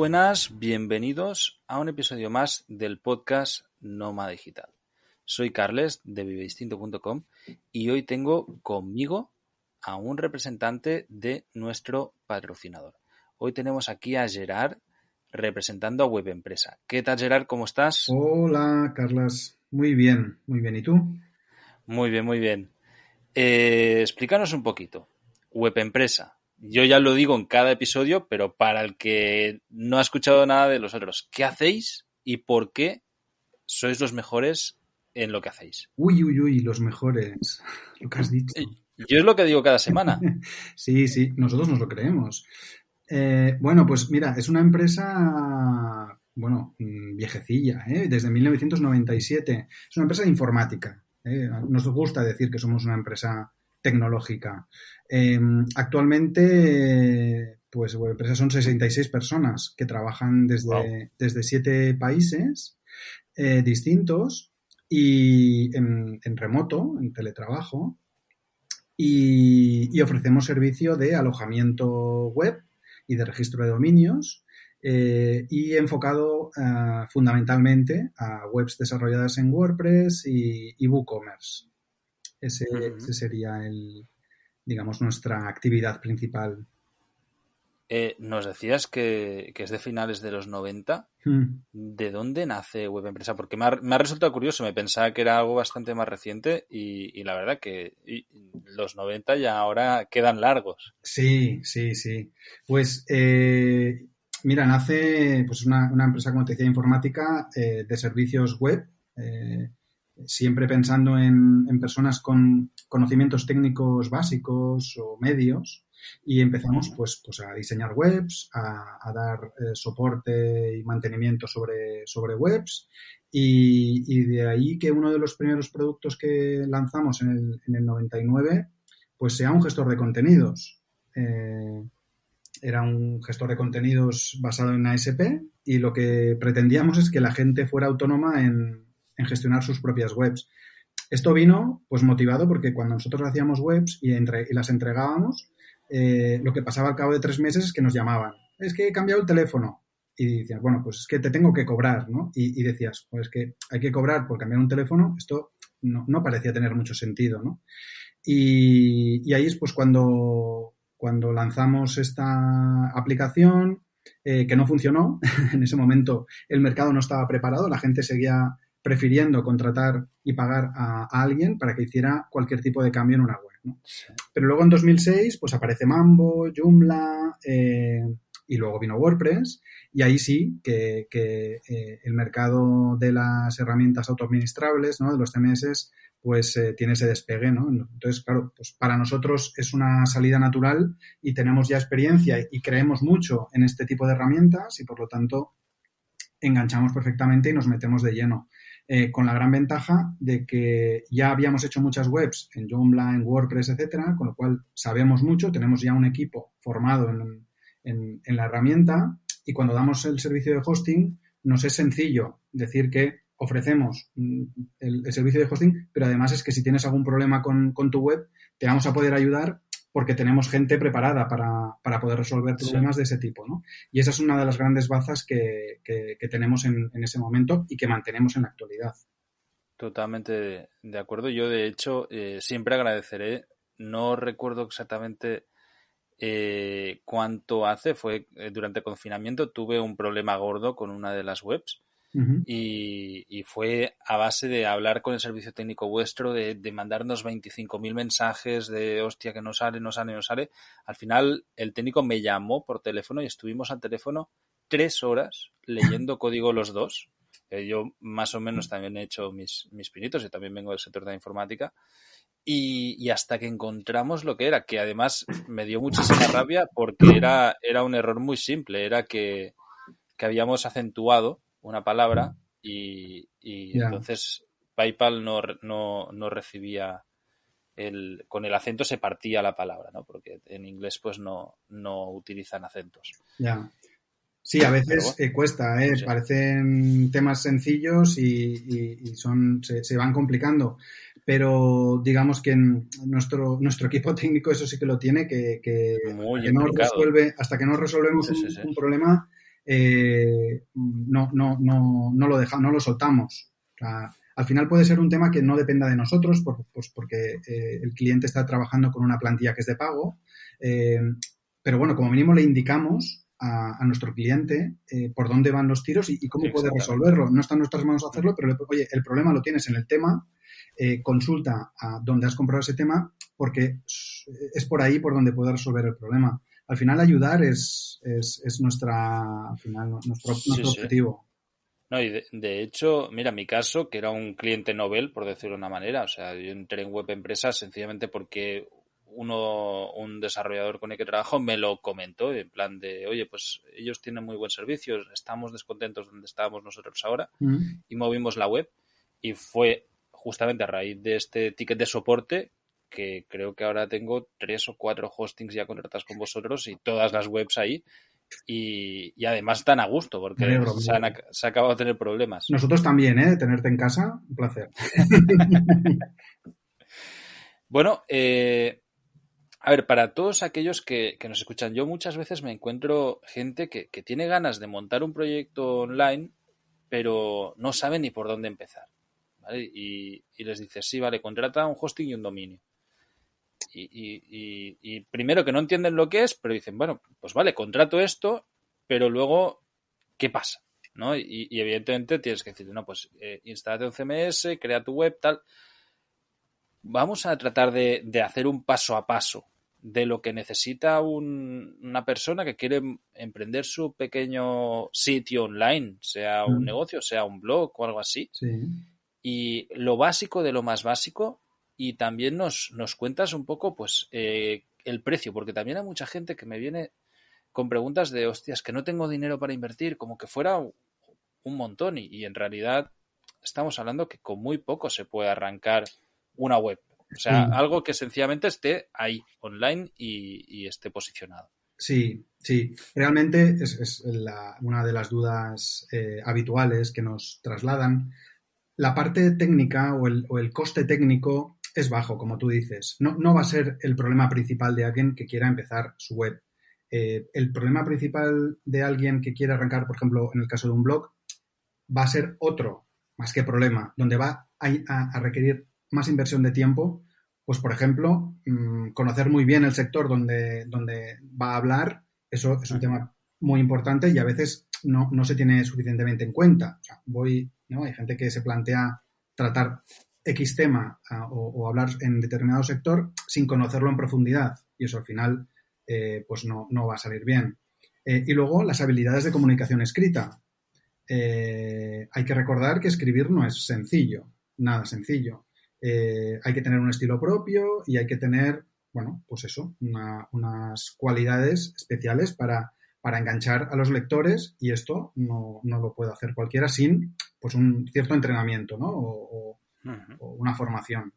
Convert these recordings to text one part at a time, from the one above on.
buenas, bienvenidos a un episodio más del podcast Nómada Digital. Soy Carles de vivedistinto.com y hoy tengo conmigo a un representante de nuestro patrocinador. Hoy tenemos aquí a Gerard representando a Web Empresa. ¿Qué tal, Gerard? ¿Cómo estás? Hola, Carlas. Muy bien, muy bien. ¿Y tú? Muy bien, muy bien. Explícanos un poquito. Web Empresa. Yo ya lo digo en cada episodio, pero para el que no ha escuchado nada de los otros, ¿qué hacéis y por qué sois los mejores en lo que hacéis? Uy, los mejores. Lo que has dicho. Yo es lo que digo cada semana. Sí, nosotros nos lo creemos. Bueno, pues mira, es una empresa, viejecilla, desde 1997. Es una empresa de informática. Nos gusta decir que somos una empresa tecnológica. Actualmente, pues Web Empresa son 66 personas que trabajan Wow. desde 7 países distintos y en remoto, en teletrabajo, y ofrecemos servicio de alojamiento web y de registro de dominios y enfocado fundamentalmente a webs desarrolladas en WordPress y WooCommerce. Ese sería digamos, nuestra actividad principal. Nos decías que es de finales de los 90. Hmm. ¿De dónde nace Web Empresa? Porque me ha resultado curioso. Me pensaba que era algo bastante más reciente y la verdad que los 90 ya ahora quedan largos. Sí. Pues mira, nace pues una empresa, como te decía, informática de servicios web, eh, siempre pensando en personas con conocimientos técnicos básicos o medios, y empezamos pues a diseñar webs, a dar soporte y mantenimiento sobre webs, y de ahí que uno de los primeros productos que lanzamos en el 99 pues sea un gestor de contenidos. Era un gestor de contenidos basado en ASP, y lo que pretendíamos es que la gente fuera autónoma en gestionar sus propias webs. Esto vino pues motivado porque cuando nosotros hacíamos webs y las entregábamos, lo que pasaba al cabo de 3 meses es que nos llamaban. Es que he cambiado el teléfono. Y decías, bueno, pues es que te tengo que cobrar, ¿no? Y decías, pues es que hay que cobrar por cambiar un teléfono. Esto no parecía tener mucho sentido, ¿no? Y ahí es pues cuando lanzamos esta aplicación, que no funcionó. En ese momento el mercado no estaba preparado, la gente seguía prefiriendo contratar y pagar a alguien para que hiciera cualquier tipo de cambio en una web, ¿no? Sí. Pero luego en 2006 pues aparece Mambo, Joomla, y luego vino WordPress, y ahí sí que el mercado de las herramientas autoadministrables, ¿no?, de los CMS, pues tiene ese despegue, ¿no? Entonces, claro, pues para nosotros es una salida natural y tenemos ya experiencia y creemos mucho en este tipo de herramientas, y por lo tanto enganchamos perfectamente y nos metemos de lleno. Con la gran ventaja de que ya habíamos hecho muchas webs en Joomla, en WordPress, etcétera, con lo cual sabemos mucho, tenemos ya un equipo formado en la herramienta, y cuando damos el servicio de hosting nos es sencillo decir que ofrecemos el servicio de hosting, pero además es que si tienes algún problema con tu web, te vamos a poder ayudar porque tenemos gente preparada para poder resolver Sí. problemas de ese tipo, ¿no? Y esa es una de las grandes bazas que tenemos en ese momento y que mantenemos en la actualidad. Totalmente de acuerdo. Yo, de hecho, siempre agradeceré. No recuerdo exactamente cuánto hace. Fue durante el confinamiento. Tuve un problema gordo con una de las webs. Uh-huh. Y fue a base de hablar con el servicio técnico vuestro, de mandarnos 25.000 mensajes de hostia, que no sale. Al final el técnico me llamó por teléfono y estuvimos al teléfono 3 horas leyendo código los dos. Yo más o menos también he hecho mis pinitos y también vengo del sector de la informática. Y hasta que encontramos lo que era, que además me dio muchísima rabia porque era un error muy simple, era que habíamos acentuado una palabra y Ya. entonces PayPal no recibía con el acento se partía la palabra, ¿no? Porque en inglés pues no utilizan acentos. Ya. Sí, a Pero veces bueno, cuesta, sí. parecen temas sencillos y se van complicando. Pero digamos que nuestro equipo técnico eso sí que lo tiene, que Muy implicado. hasta que no resolvemos Sí. un problema, no lo dejamos, no lo soltamos. O sea, al final puede ser un tema que no dependa de nosotros, pues porque el cliente está trabajando con una plantilla que es de pago, pero bueno, como mínimo le indicamos a nuestro cliente por dónde van los tiros y cómo puede resolverlo. No está en nuestras manos hacerlo, pero oye, el problema lo tienes en el tema, consulta a dónde has comprado ese tema, porque es por ahí por donde puedes resolver el problema. Al final ayudar es al final, nuestro objetivo. No, y de hecho, mira, mi caso, que era un cliente novel, por decirlo de una manera, o sea, yo entré en Web Empresas sencillamente porque un desarrollador con el que trabajo me lo comentó, en plan de, oye, pues ellos tienen muy buen servicio, estamos descontentos donde estábamos nosotros ahora, y movimos la web, y fue justamente a raíz de este ticket de soporte que creo que ahora tengo 3 o 4 hostings ya contratados con vosotros y todas las webs ahí. Y además están a gusto porque se ha acabado de tener problemas. Nosotros también, tenerte en casa, un placer. Bueno, a ver, para todos aquellos que nos escuchan, yo muchas veces me encuentro gente que tiene ganas de montar un proyecto online, pero no sabe ni por dónde empezar, ¿vale? Y les dices, sí, vale, contrata un hosting y un dominio. Y primero que no entienden lo que es, pero dicen, bueno, pues vale, contrato esto, pero luego, ¿qué pasa? ¿No? Y evidentemente tienes que decir, no, pues instálate un CMS, crea tu web, tal. Vamos a tratar de hacer un paso a paso de lo que necesita una persona que quiere emprender su pequeño sitio online, sea un negocio, sea un blog o algo así. Sí. Y lo básico de lo más básico. Y también nos cuentas un poco, pues, el precio, porque también hay mucha gente que me viene con preguntas de, hostias, que no tengo dinero para invertir, como que fuera un montón. Y en realidad estamos hablando que con muy poco se puede arrancar una web. O sea, algo que sencillamente esté ahí, online y esté posicionado. Sí, sí. Realmente es una de las dudas habituales que nos trasladan. La parte técnica o el coste técnico es bajo, como tú dices. No va a ser el problema principal de alguien que quiera empezar su web. El problema principal de alguien que quiera arrancar, por ejemplo, en el caso de un blog, va a ser otro, más que problema, donde va a requerir más inversión de tiempo. Pues, por ejemplo, conocer muy bien el sector donde va a hablar, eso es un tema muy importante y a veces no se tiene suficientemente en cuenta. O sea, ¿no? Hay gente que se plantea tratar X tema o hablar en determinado sector sin conocerlo en profundidad y eso al final pues no va a salir bien. Y luego las habilidades de comunicación escrita. Hay que recordar que escribir no es sencillo, nada sencillo. Hay que tener un estilo propio y hay que tener, bueno, pues eso, unas cualidades especiales para enganchar a los lectores y esto no lo puede hacer cualquiera sin pues un cierto entrenamiento, ¿no? O una formación.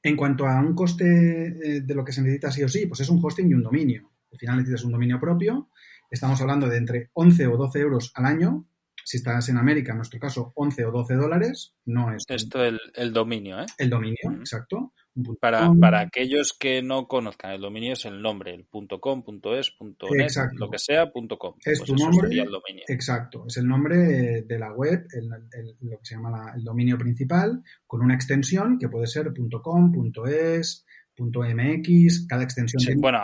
En cuanto a un coste de lo que se necesita sí o sí, pues es un hosting y un dominio. Al final necesitas un dominio propio. Estamos hablando de entre 11 o 12 euros al año. Si estás en América, en nuestro caso, 11 o 12 dólares. No es... Esto el dominio, ¿eh? El dominio, exacto. Para aquellos que no conozcan, el dominio es el nombre, el .com, .es, .net, exacto. lo que sea, .com. Es pues tu eso nombre, sería el dominio. Exacto, es el nombre de la web, lo que se llama el dominio principal, con una extensión que puede ser .com, .es, .mx, cada extensión Sí, tiene... bueno,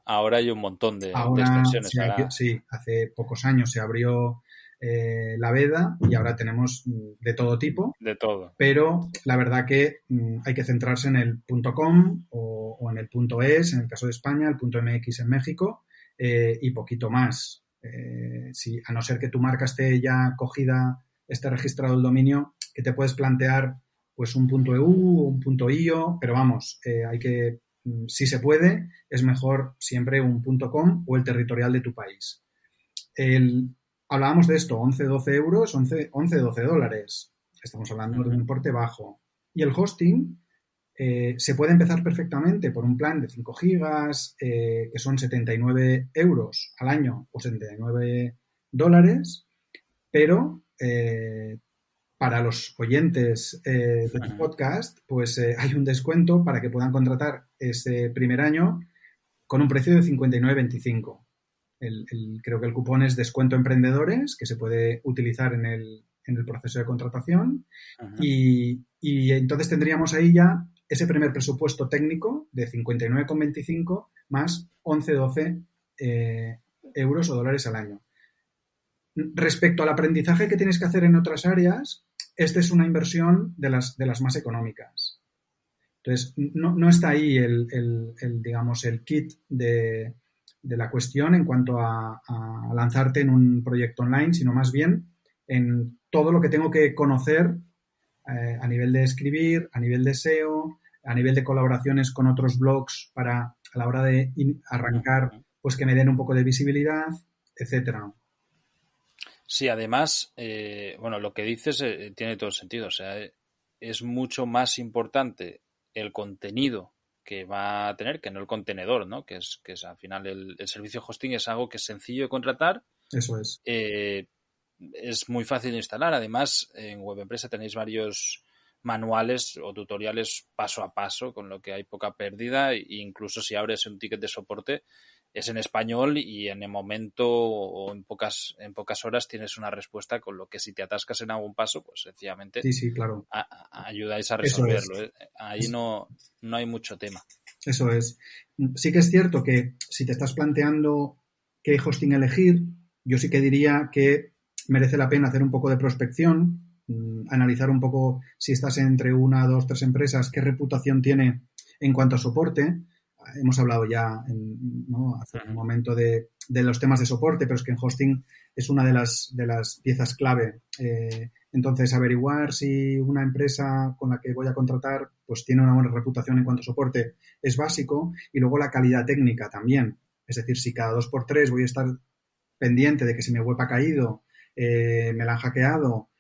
ahora hay un montón de extensiones. Sí, hace pocos años se abrió la veda y ahora tenemos de todo tipo. De todo. Pero la verdad que hay que centrarse en el .com o en el .es, en el caso de España, el .mx en México y poquito más. A no ser que tu marca esté ya cogida, esté registrado el dominio, que te puedes plantear pues un .eu o un .io, pero vamos, hay que, si se puede, es mejor siempre un .com o el territorial de tu país. Hablábamos de esto, 11-12 euros, 11-12 dólares. Estamos hablando de un importe bajo. Y el hosting se puede empezar perfectamente por un plan de 5 gigas, que son 79 euros al año o 79 dólares, pero para los oyentes de tu podcast, pues hay un descuento para que puedan contratar ese primer año con un precio de 59,25. creo que el cupón es descuento emprendedores, que se puede utilizar en el proceso de contratación. Ujú. Y entonces tendríamos ahí ya ese primer presupuesto técnico de 59,25 más 11-12 euros o dólares al año. Respecto al aprendizaje que tienes que hacer en otras áreas, esta es una inversión de las más económicas. Entonces, no está ahí digamos, el kit de la cuestión en cuanto a lanzarte en un proyecto online, sino más bien en todo lo que tengo que conocer a nivel de escribir, a nivel de SEO, a nivel de colaboraciones con otros blogs para a la hora de arrancar, Ujú. pues que me den un poco de visibilidad, etcétera. Sí, además, bueno, lo que dices tiene todo el sentido. O sea, es mucho más importante el contenido que va a tener que no el contenedor, ¿no? Que es al final el servicio hosting es algo que es sencillo de contratar, Eso es. eh, es muy fácil de instalar. Además, en Web Empresa tenéis varios manuales o tutoriales paso a paso, con lo que hay poca pérdida. E incluso si abres un ticket de soporte, es en español y en el momento o en pocas horas tienes una respuesta, con lo que si te atascas en algún paso, pues sencillamente Sí, sí, claro. ayudáis a Eso es. resolverlo, ¿eh? Ahí no hay mucho tema. Eso es. Sí que es cierto que si te estás planteando qué hosting elegir, yo sí que diría que merece la pena hacer un poco de prospección, analizar un poco si estás entre una, dos, tres empresas, qué reputación tiene en cuanto a soporte. Hemos hablado ya ¿no? hace un Ujú. momento de los temas de soporte, pero es que en hosting es una de las piezas clave. Entonces, averiguar si una empresa con la que voy a contratar pues tiene una buena reputación en cuanto a soporte es básico. Y luego la calidad técnica también. Es decir, si cada 2x3 voy a estar pendiente de que si mi web ha caído, me la han hackeado,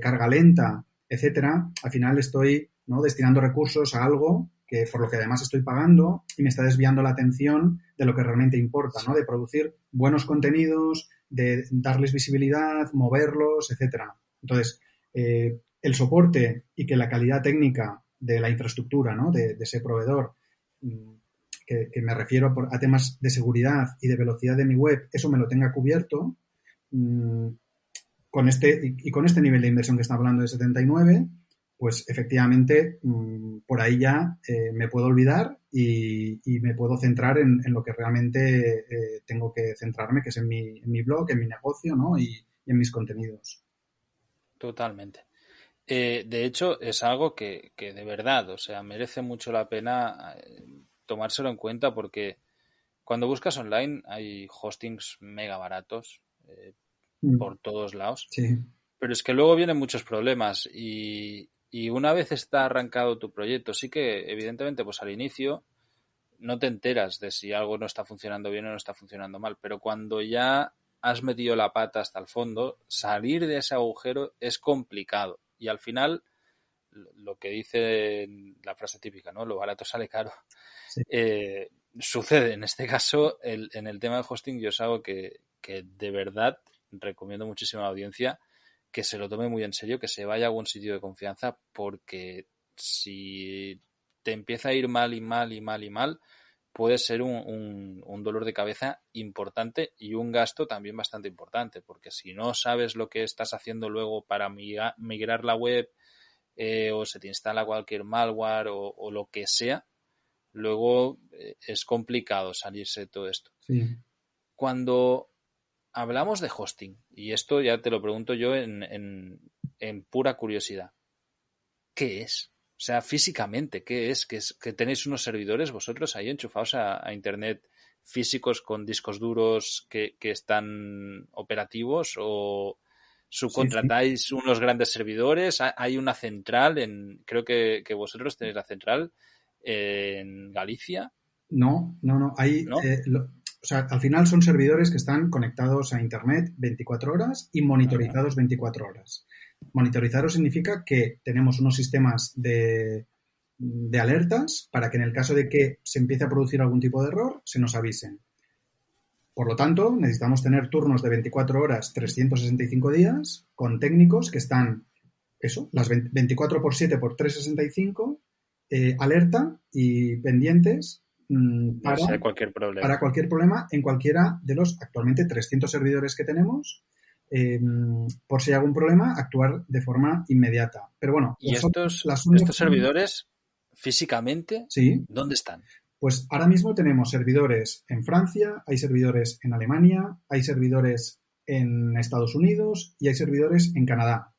carga lenta, etcétera, al final estoy, ¿no?, destinando recursos a algo que por lo que además estoy pagando y me está desviando la atención de lo que realmente importa, ¿no? De producir buenos contenidos, de darles visibilidad, moverlos, etcétera. Entonces, el soporte y que la calidad técnica de la infraestructura, ¿no?, de ese proveedor, que me refiero a temas de seguridad y de velocidad de mi web, eso me lo tenga cubierto, con este nivel de inversión que está hablando de 79, pues efectivamente por ahí ya me puedo olvidar y me puedo centrar en lo que realmente tengo que centrarme, que es en mi blog, en mi negocio, ¿no? Y en mis contenidos. Totalmente. De hecho, es algo que de verdad, o sea, merece mucho la pena tomárselo en cuenta, porque cuando buscas online hay hostings mega baratos por todos lados, Sí, pero es que luego vienen muchos problemas y una vez está arrancado tu proyecto, sí que evidentemente pues al inicio no te enteras de si algo no está funcionando bien o no está funcionando mal, pero cuando ya has metido la pata hasta el fondo, salir de ese agujero es complicado y al final lo que dice la frase típica, ¿no? Lo barato sale caro. sí. Sucede. En este caso, en el tema del hosting, yo es algo que de verdad recomiendo muchísimo a la audiencia que se lo tome muy en serio, que se vaya a algún sitio de confianza, porque si te empieza a ir mal y mal y mal y mal, puede ser un dolor de cabeza importante y un gasto también bastante importante, porque si no sabes lo que estás haciendo luego para migrar la web, o se te instala cualquier malware o lo que sea, luego es complicado salirse de todo esto. Sí. Cuando hablamos de hosting, y esto ya te lo pregunto yo en pura curiosidad, ¿qué es? O sea, físicamente, ¿qué es? ¿Que tenéis unos servidores vosotros ahí enchufados a internet físicos con discos duros que están operativos, o Sí, sí. subcontratáis unos grandes servidores? Hay una central creo que vosotros tenéis la central en Galicia, No, no, no. ¿no? O sea, al final son servidores que están conectados a Internet 24 horas y Ujú. monitorizados 24 horas. Monitorizados significa que tenemos unos sistemas de alertas para que en el caso de que se empiece a producir algún tipo de error, se nos avisen. Por lo tanto, necesitamos tener turnos de 24 horas, 365 días, con técnicos que están, eso, las 24 por 7 por 365, alerta y pendientes Si hay cualquier problema. Para cualquier problema en cualquiera de los actualmente 300 servidores que tenemos. Por si hay algún problema, actuar de forma inmediata. Pero bueno, ¿Y estos servidores físicamente, sí, dónde están? Pues ahora mismo tenemos servidores en Francia, hay servidores en Alemania, hay servidores en Estados Unidos y hay servidores en Canadá.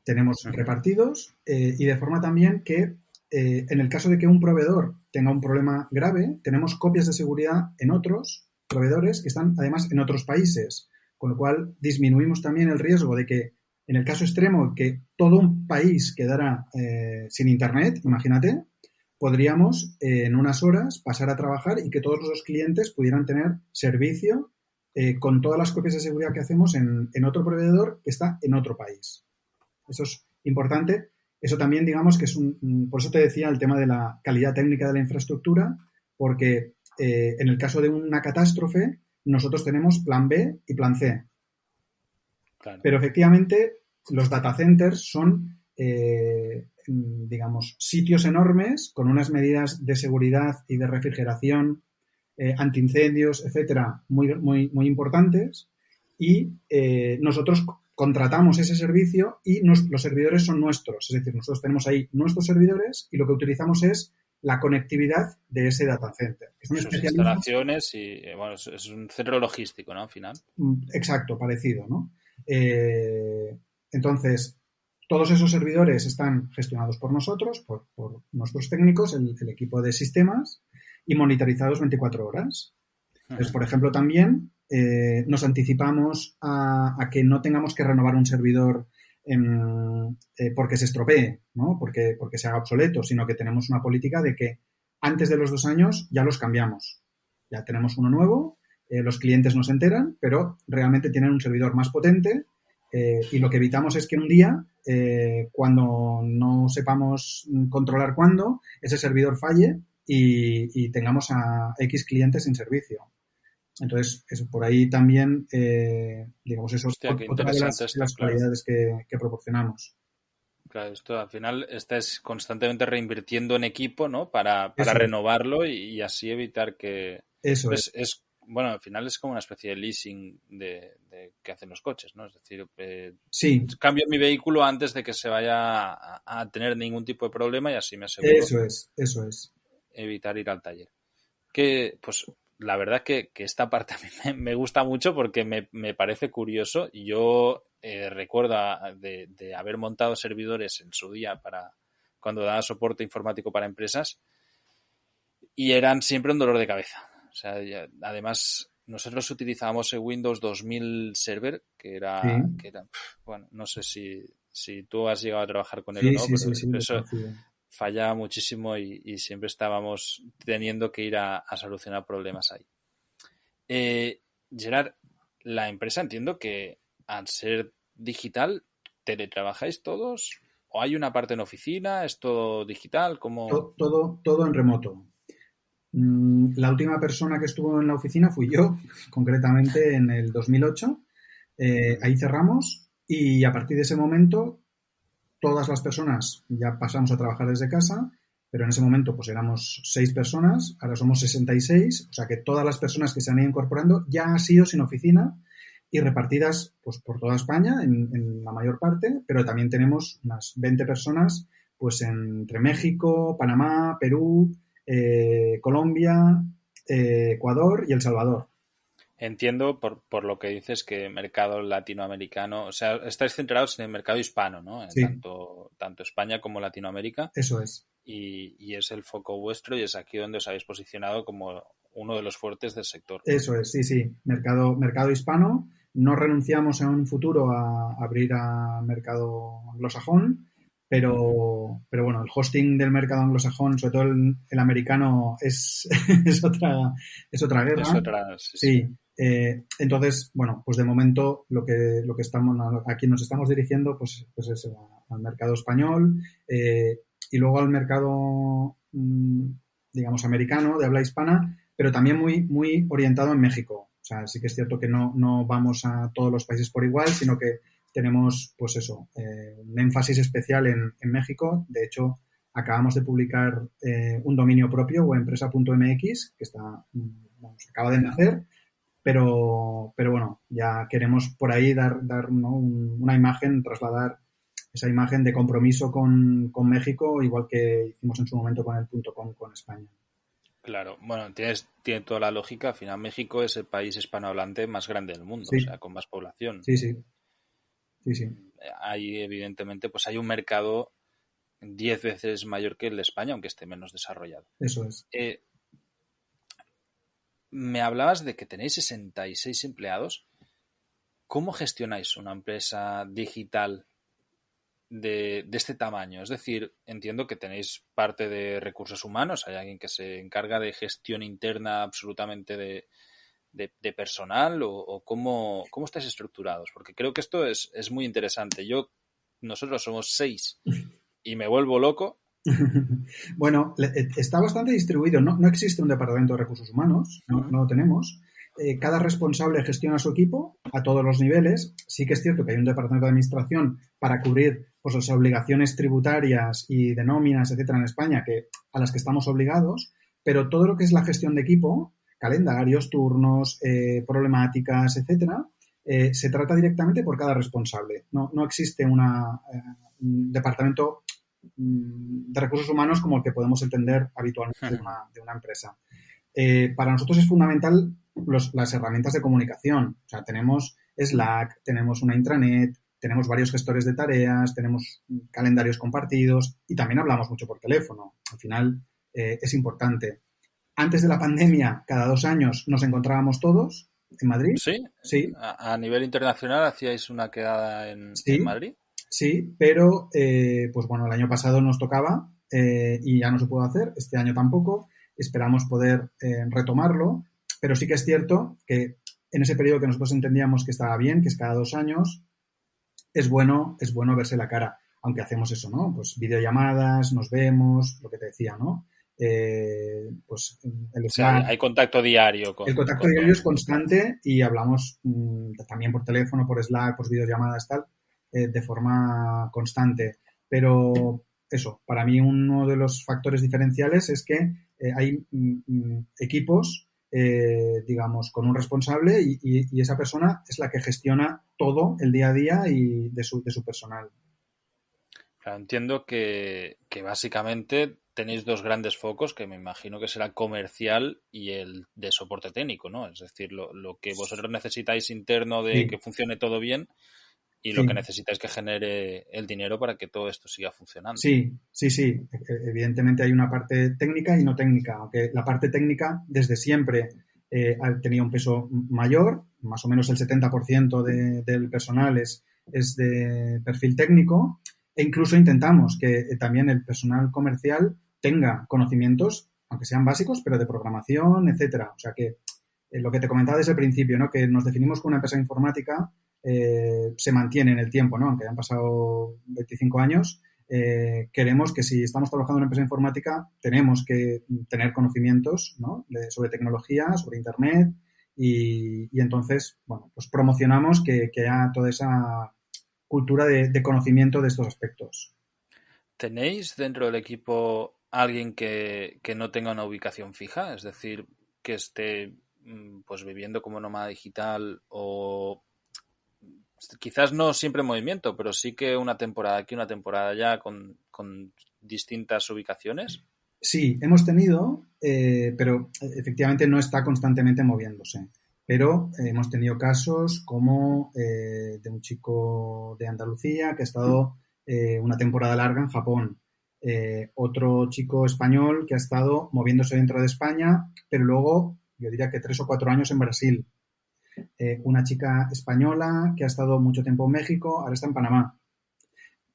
Tenemos repartidos y de forma también que en el caso de que un proveedor tenga un problema grave, tenemos copias de seguridad en otros proveedores que están además en otros países, con lo cual disminuimos también el riesgo de que en el caso extremo que todo un país quedara sin internet, imagínate, podríamos en unas horas pasar a trabajar y que todos los clientes pudieran tener servicio con todas las copias de seguridad que hacemos en otro proveedor que está en otro país. Eso es importante. Eso también, digamos, que es por eso te decía el tema de la calidad técnica de la infraestructura, porque en el caso de una catástrofe, nosotros tenemos plan B y plan C. Claro. Pero efectivamente, los data centers son, digamos, sitios enormes con unas medidas de seguridad y de refrigeración, antiincendios, etcétera, muy, muy, muy importantes. Y nosotros contratamos ese servicio y los servidores son nuestros. Es decir, nosotros tenemos ahí nuestros servidores y lo que utilizamos es la conectividad de ese data center. Sus instalaciones y, bueno, es un centro logístico, ¿no? Al final. Exacto, parecido, ¿no? Entonces, todos esos servidores están gestionados por nosotros, por nuestros técnicos, el equipo de sistemas, y monitorizados 24 horas. Entonces, por ejemplo, también nos anticipamos a que no tengamos que renovar un servidor porque se estropee, ¿no? Porque se haga obsoleto, sino que tenemos una política de que antes de los 2 años ya los cambiamos. Ya tenemos uno nuevo, los clientes no se enteran, pero realmente tienen un servidor más potente y lo que evitamos es que un día, cuando no sepamos controlar cuándo, ese servidor falle y tengamos a X clientes sin servicio. Entonces, eso, por ahí también, digamos, eso es otra de las cualidades que proporcionamos. Claro, esto al final estás constantemente reinvirtiendo en equipo, ¿no? Para renovarlo y así evitar que... Eso es. Bueno, al final es como una especie de leasing de que hacen los coches, ¿no? Es decir, sí. Cambio mi vehículo antes de que se vaya a tener ningún tipo de problema y así me aseguro. Eso es. Evitar ir al taller. Que, pues, la verdad que esta parte a mí me gusta mucho porque me parece curioso. Yo recuerdo de haber montado servidores en su día para cuando daba soporte informático para empresas y eran siempre un dolor de cabeza. O sea, además nosotros utilizábamos el Windows 2000 Server, que era bueno, no sé si tú has llegado a trabajar con él o no, pero eso fallaba muchísimo y siempre estábamos teniendo que ir a solucionar problemas ahí. Gerard, la empresa entiendo que al ser digital, ¿teletrabajáis todos? ¿O hay una parte en oficina? ¿Es todo digital? ¿Cómo? Todo en remoto. La última persona que estuvo en la oficina fui yo, concretamente en el 2008. Ahí cerramos y a partir de ese momento todas las personas ya pasamos a trabajar desde casa, pero en ese momento pues éramos 6 personas, ahora somos 66, o sea que todas las personas que se han ido incorporando ya han sido sin oficina y repartidas pues por toda España en la mayor parte, pero también tenemos unas 20 personas pues entre México, Panamá, Perú, Colombia, Ecuador y El Salvador. Entiendo por lo que dices que mercado latinoamericano, o sea, estáis centrados en el mercado hispano, ¿no? Sí. Tanto España como Latinoamérica. Eso es. Y es el foco vuestro y es aquí donde os habéis posicionado como uno de los fuertes del sector. Eso es, sí. Mercado hispano. No renunciamos en un futuro a abrir a mercado anglosajón, pero bueno, el hosting del mercado anglosajón, sobre todo el americano, es otra guerra. Es otra, sí. Entonces, bueno, pues de momento lo que estamos aquí nos estamos dirigiendo pues es al mercado español y luego al mercado, digamos, americano de habla hispana, pero también muy, muy orientado en México. O sea, sí que es cierto que no vamos a todos los países por igual, sino que tenemos, pues eso, un énfasis especial en México. De hecho, acabamos de publicar un dominio propio, webempresa.mx, que acaba de nacer, pero bueno, ya queremos por ahí dar ¿no? una imagen, trasladar esa imagen de compromiso con México, igual que hicimos en su momento con el .com con España. Claro, bueno, tiene toda la lógica. Al final México es el país hispanohablante más grande del mundo, Sí, o sea, con más población. sí, sí, sí, sí. Hay, evidentemente, pues hay un mercado 10 veces mayor que el de España, aunque esté menos desarrollado. Eso es. Me hablabas de que tenéis 66 empleados. ¿Cómo gestionáis una empresa digital de este tamaño? Es decir, entiendo que tenéis parte de recursos humanos, hay alguien que se encarga de gestión interna absolutamente de personal o cómo estáis estructurados, porque creo que esto es muy interesante. Nosotros somos 6 y me vuelvo loco. Bueno, está bastante distribuido. No existe un departamento de recursos humanos, no lo tenemos. Cada responsable gestiona su equipo a todos los niveles. Sí que es cierto que hay un departamento de administración para cubrir pues, las obligaciones tributarias y de nóminas, etcétera, en España, a las que estamos obligados, pero todo lo que es la gestión de equipo, calendarios, turnos, problemáticas, etcétera, se trata directamente por cada responsable. No existe un departamento de recursos humanos como el que podemos entender habitualmente de una empresa. Para nosotros es fundamental las herramientas de comunicación. O sea, tenemos Slack, tenemos una intranet, tenemos varios gestores de tareas, tenemos calendarios compartidos y también hablamos mucho por teléfono. Al final es importante. Antes de la pandemia, cada 2 años nos encontrábamos todos en Madrid. ¿Sí? Sí. A nivel internacional hacíais una quedada en Madrid. Sí, pero pues bueno, el año pasado nos tocaba y ya no se pudo hacer, este año tampoco. Esperamos poder retomarlo, pero sí que es cierto que en ese periodo que nosotros entendíamos que estaba bien, que es cada 2 años, es bueno verse la cara, aunque hacemos eso, ¿no? Pues videollamadas, nos vemos, lo que te decía, ¿no? Pues el Slack. Hay contacto diario El contacto diario es constante y hablamos también por teléfono, por Slack, por videollamadas, tal, de forma constante. Pero eso, para mí uno de los factores diferenciales es que hay equipos, digamos, con un responsable y esa persona es la que gestiona todo el día a día y de su personal. Claro, entiendo que básicamente tenéis 2 grandes focos, que me imagino que será el comercial y el de soporte técnico, ¿no? Es decir, lo que vosotros necesitáis interno de que funcione todo bien y lo que necesitáis que genere el dinero para que todo esto siga funcionando. Sí. Evidentemente hay una parte técnica y no técnica, aunque la parte técnica desde siempre ha tenido un peso mayor, más o menos el 70% del personal es de perfil técnico, e incluso intentamos que también el personal comercial tenga conocimientos, aunque sean básicos, pero de programación, etcétera. O sea que lo que te comentaba desde el principio, ¿no? Que nos definimos como una empresa informática se mantiene en el tiempo, ¿no? Aunque hayan pasado 25 años, queremos que si estamos trabajando en una empresa informática tenemos que tener conocimientos, ¿no? Sobre tecnología, sobre Internet y entonces, bueno, pues promocionamos que haya toda esa cultura de conocimiento de estos aspectos. ¿Tenéis dentro del equipo alguien que no tenga una ubicación fija? Es decir, que esté pues viviendo como nómada digital o quizás no siempre en movimiento, pero sí que una temporada aquí, una temporada allá con distintas ubicaciones? Sí, hemos tenido, pero efectivamente no está constantemente moviéndose. Pero hemos tenido casos como de un chico de Andalucía que ha estado una temporada larga en Japón. Otro chico español que ha estado moviéndose dentro de España, pero luego yo diría que 3 o 4 años en Brasil. Una chica española que ha estado mucho tiempo en México, ahora está en Panamá.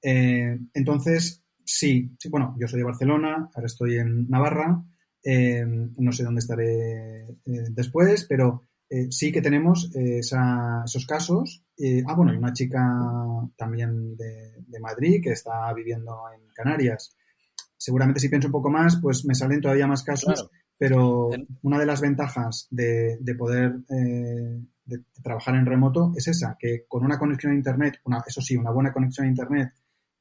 Entonces, sí, bueno, yo soy de Barcelona, ahora estoy en Navarra, no sé dónde estaré después, pero sí que tenemos esos casos. Bueno, hay una chica también de Madrid que está viviendo en Canarias. Seguramente si pienso un poco más, pues me salen todavía más casos, claro. Pero una de las ventajas de poder de trabajar en remoto es esa, que con una conexión a Internet, eso sí, una buena conexión a Internet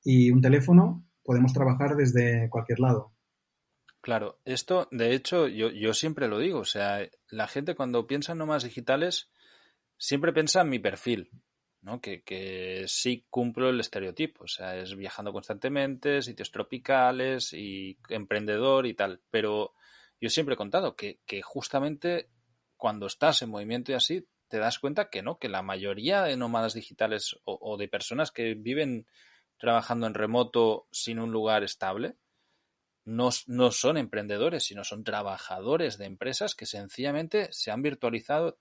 y un teléfono, podemos trabajar desde cualquier lado. Claro, esto, de hecho, yo siempre lo digo, o sea, la gente cuando piensa en nómadas digitales siempre piensa en mi perfil, ¿no? Que sí cumplo el estereotipo, o sea, es viajando constantemente, sitios tropicales y emprendedor y tal, pero yo siempre he contado que justamente cuando estás en movimiento y así, te das cuenta que no, que la mayoría de nómadas digitales o de personas que viven trabajando en remoto sin un lugar estable, no son emprendedores, sino son trabajadores de empresas que sencillamente se han virtualizado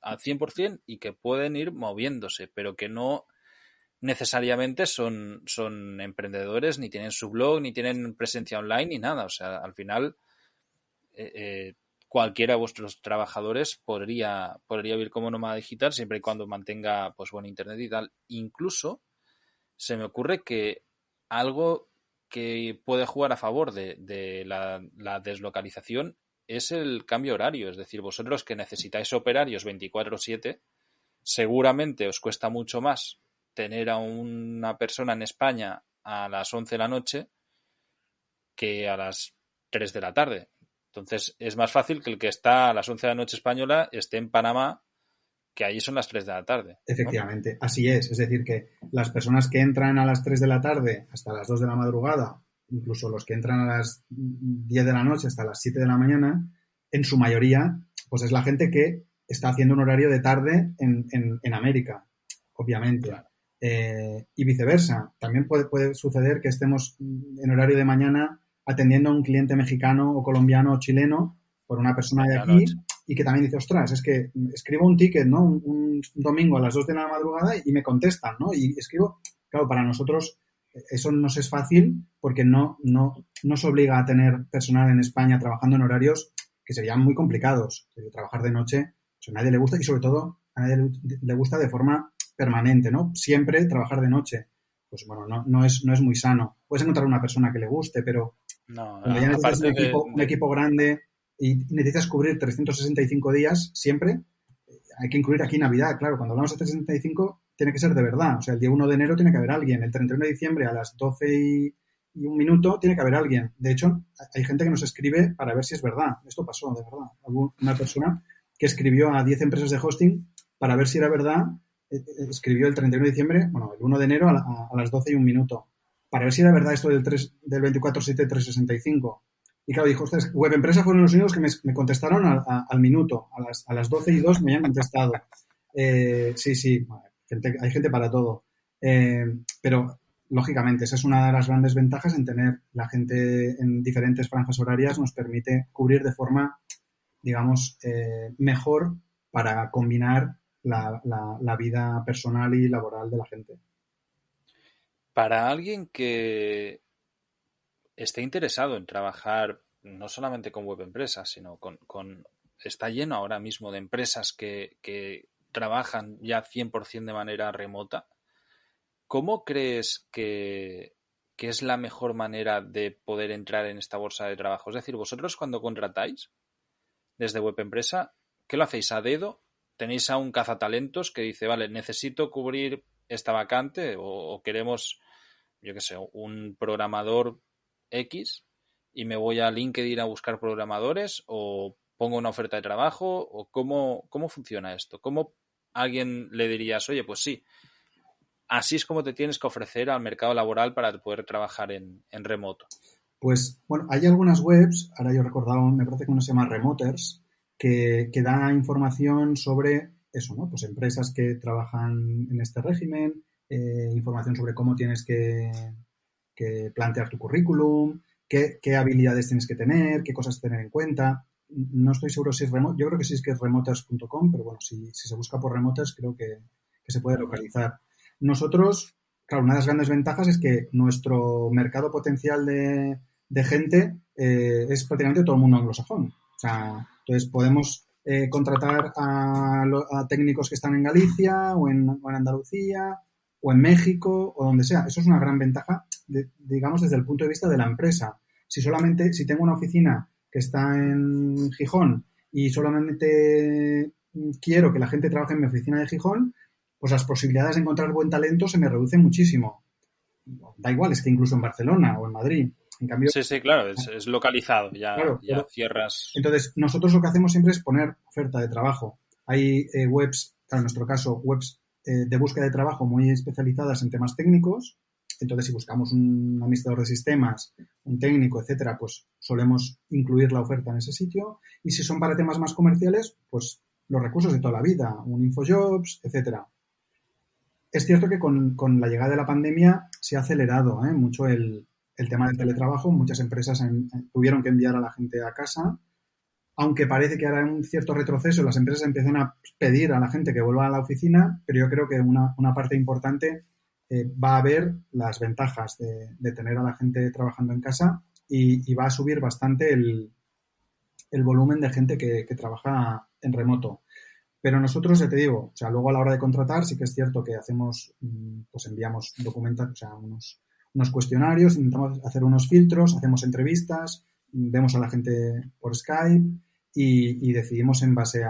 al 100% y que pueden ir moviéndose, pero que no necesariamente son emprendedores, ni tienen su blog, ni tienen presencia online, ni nada. O sea, al final, eh, eh, cualquiera de vuestros trabajadores podría vivir como nómada digital siempre y cuando mantenga pues buen internet y tal. Incluso se me ocurre que algo que puede jugar a favor de la deslocalización es el cambio horario. Es decir, vosotros que necesitáis operarios 24/7, seguramente os cuesta mucho más tener a una persona en España a las 11 de la noche que a las 3 de la tarde. Entonces, es más fácil que el que está a las 11 de la noche española esté en Panamá, que allí son las 3 de la tarde, ¿no? Efectivamente, así es. Es decir, que las personas que entran a las 3 de la tarde hasta las 2 de la madrugada, incluso los que entran a las 10 de la noche hasta las 7 de la mañana, en su mayoría, pues es la gente que está haciendo un horario de tarde en América, obviamente. Claro. Y viceversa. También puede suceder que estemos en horario de mañana atendiendo a un cliente mexicano o colombiano o chileno por una persona En de la aquí noche. y que también dice, ostras, es que escribo un ticket, ¿no? Un domingo a las 2 de la madrugada y me contestan, ¿no? Y escribo, claro, para nosotros eso nos es fácil porque no nos obliga a tener personal en España trabajando en horarios que serían muy complicados. Trabajar de noche, pues a nadie le gusta y sobre todo a nadie le gusta de forma permanente, ¿no? Siempre trabajar de noche. Pues bueno, no es muy sano. Puedes encontrar una persona que le guste, pero No, cuando ya necesitas aparte un equipo grande y necesitas cubrir 365 días siempre, hay que incluir aquí Navidad, claro. Cuando hablamos de 365, tiene que ser de verdad. O sea, el día 1 de enero tiene que haber alguien. El 31 de diciembre a las 12 y un minuto tiene que haber alguien. De hecho, hay gente que nos escribe para ver si es verdad. Esto pasó, de verdad. Hubo una persona que escribió a 10 empresas de hosting para ver si era verdad. Escribió el 31 de diciembre, bueno, el 1 de enero a las 12 y un minuto, para ver si era verdad esto del 24/7/365. Y claro, dijo, ustedes, web empresa fueron los únicos que me contestaron al minuto, a las 12:02 me han contestado. Sí, bueno, hay gente para todo. Pero, lógicamente, esa es una de las grandes ventajas en tener la gente en diferentes franjas horarias, nos permite cubrir de forma, digamos, mejor para combinar la vida personal y laboral de la gente. para alguien que esté interesado en trabajar no solamente con web empresas, sino está lleno ahora mismo de empresas que trabajan ya 100% de manera remota. ¿Cómo crees que es la mejor manera de poder entrar en esta bolsa de trabajo? Es decir, vosotros cuando contratáis desde web empresa, ¿qué lo hacéis a dedo? ¿Tenéis a un cazatalentos que dice, vale, necesito cubrir esta vacante o queremos, yo qué sé, un programador X y me voy a LinkedIn a buscar programadores o pongo una oferta de trabajo o cómo funciona esto? ¿Cómo a alguien le dirías, oye, pues sí, así es como te tienes que ofrecer al mercado laboral para poder trabajar en remoto? Pues, bueno, hay algunas webs, ahora yo he recordado, me parece que uno se llama Remoters, que da información sobre eso, ¿no? Pues empresas que trabajan en este régimen, información sobre cómo tienes que plantear tu currículum, qué habilidades tienes que tener, qué cosas tener en cuenta. No estoy seguro si es yo creo que sí es que es remoters.com, pero bueno, si se busca por Remoters creo que se puede localizar. Nosotros, claro, una de las grandes ventajas es que nuestro mercado potencial de gente es prácticamente todo el mundo anglosajón. O sea, entonces podemos contratar a técnicos que están en Galicia o en Andalucía o en México o donde sea. Eso es una gran ventaja, digamos, desde el punto de vista de la empresa. Si tengo una oficina que está en Gijón y solamente quiero que la gente trabaje en mi oficina de Gijón, pues las posibilidades de encontrar buen talento se me reducen muchísimo. da igual, es que incluso en Barcelona o en Madrid. En cambio, Sí, sí, claro, es localizado, claro, ya cierras. entonces nosotros lo que hacemos siempre es poner oferta de trabajo. Hay webs, claro, en nuestro caso, webs de búsqueda de trabajo muy especializadas en temas técnicos. Entonces, si buscamos un administrador de sistemas, un técnico, etcétera, pues solemos incluir la oferta en ese sitio. Y si son para temas más comerciales, pues los recursos de toda la vida, un InfoJobs, etcétera. Es cierto que con la llegada de la pandemia se ha acelerado mucho el tema del teletrabajo. Muchas empresas tuvieron que enviar a la gente a casa, aunque parece que ahora hay un cierto retroceso, las empresas empiezan a pedir a la gente que vuelva a la oficina, pero yo creo que una parte importante va a ver las ventajas de tener a la gente trabajando en casa y va a subir bastante el volumen de gente que trabaja en remoto. Pero nosotros, ya te digo, o sea, luego a la hora de contratar sí que es cierto que hacemos, pues enviamos documentos, o sea, unos cuestionarios, intentamos hacer unos filtros, hacemos entrevistas, vemos a la gente por Skype y decidimos en base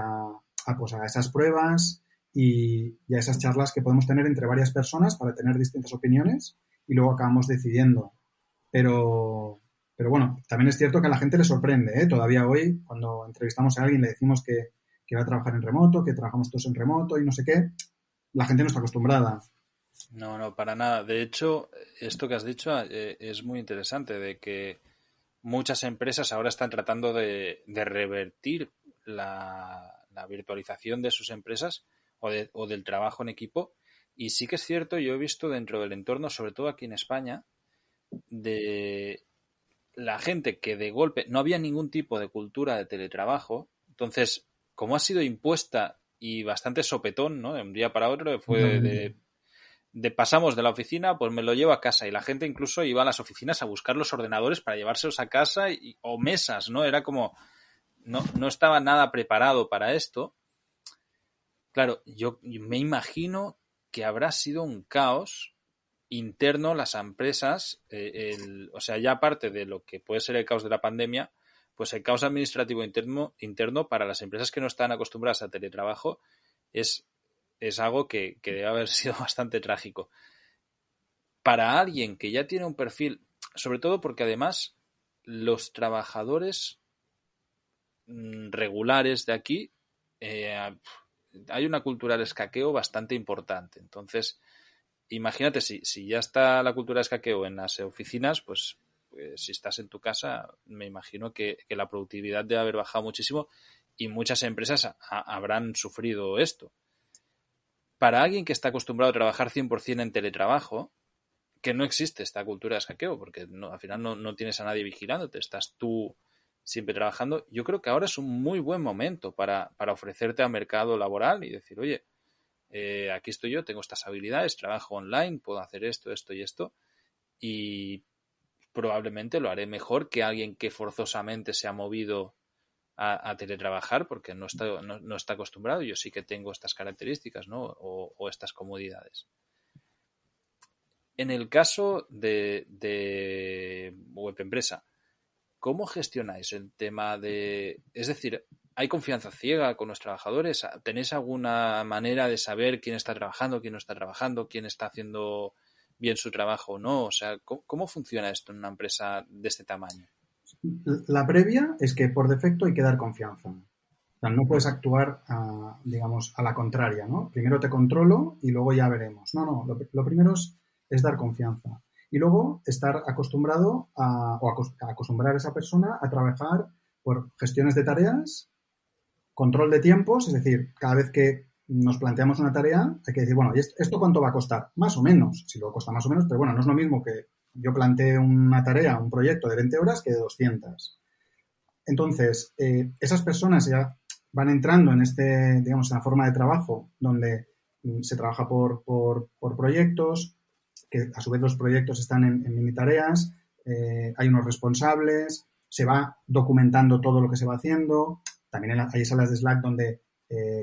pues a esas pruebas y a esas charlas que podemos tener entre varias personas para tener distintas opiniones y luego acabamos decidiendo. Pero, pero bueno, también es cierto que a la gente le sorprende, ¿eh? Todavía hoy, cuando entrevistamos a alguien, le decimos que va a trabajar en remoto, que trabajamos todos en remoto y no sé qué, la gente no está acostumbrada. No, no, para nada. De hecho, esto que has dicho es muy interesante, de que muchas empresas ahora están tratando de revertir la virtualización de sus empresas o del trabajo en equipo. Y sí que es cierto, yo he visto dentro del entorno, sobre todo aquí en España, de la gente que de golpe no había ningún tipo de cultura de teletrabajo. Entonces, como ha sido impuesta y bastante sopetón, ¿no? De un día para otro fue Totalmente. de pasamos de la oficina, pues me lo llevo a casa. Y la gente incluso iba a las oficinas a buscar los ordenadores para llevárselos a casa o mesas, ¿no? Era como, no estaba nada preparado para esto. Claro, yo me imagino que habrá sido un caos interno las empresas, o sea, ya aparte de lo que puede ser el caos de la pandemia, pues el caos administrativo interno para las empresas que no están acostumbradas a teletrabajo es, es algo que debe haber sido bastante trágico. Para alguien que ya tiene un perfil, sobre todo porque además los trabajadores regulares de aquí, hay una cultura del escaqueo bastante importante. Entonces, imagínate, si ya está la cultura de escaqueo en las oficinas, pues si estás en tu casa, me imagino que la productividad debe haber bajado muchísimo y muchas empresas habrán sufrido esto. Para alguien que está acostumbrado a trabajar 100% en teletrabajo, que no existe esta cultura de escaqueo, porque al final no tienes a nadie vigilándote, estás tú siempre trabajando. Yo creo que ahora es un muy buen momento para ofrecerte al mercado laboral y decir, oye, aquí estoy yo, tengo estas habilidades, trabajo online, puedo hacer esto, esto y esto, y probablemente lo haré mejor que alguien que forzosamente se ha movido a teletrabajar porque no está acostumbrado. Yo sí que tengo estas características, ¿no? O estas comodidades. En el caso de web empresa, ¿cómo gestionáis el tema de... Es decir, ¿hay confianza ciega con los trabajadores? ¿Tenéis alguna manera de saber quién está trabajando, quién no está trabajando, quién está haciendo bien su trabajo o no? O sea, ¿cómo funciona esto en una empresa de este tamaño? La previa es que por defecto hay que dar confianza. O sea, no puedes Ujú. actuar, digamos, a la contraria, ¿no? Primero te controlo y luego ya veremos. No, lo primero es dar confianza. Y luego estar acostumbrado a acostumbrar a esa persona a trabajar por gestiones de tareas, control de tiempos, es decir, cada vez que nos planteamos una tarea, hay que decir, bueno, ¿y esto cuánto va a costar? Más o menos, si luego cuesta más o menos, pero bueno, no es lo mismo que yo plantee una tarea, un proyecto de 20 horas que de 200. Entonces, esas personas ya van entrando en digamos, en la forma de trabajo donde se trabaja por proyectos, que a su vez los proyectos están en mini tareas, hay unos responsables, se va documentando todo lo que se va haciendo. También hay salas de Slack donde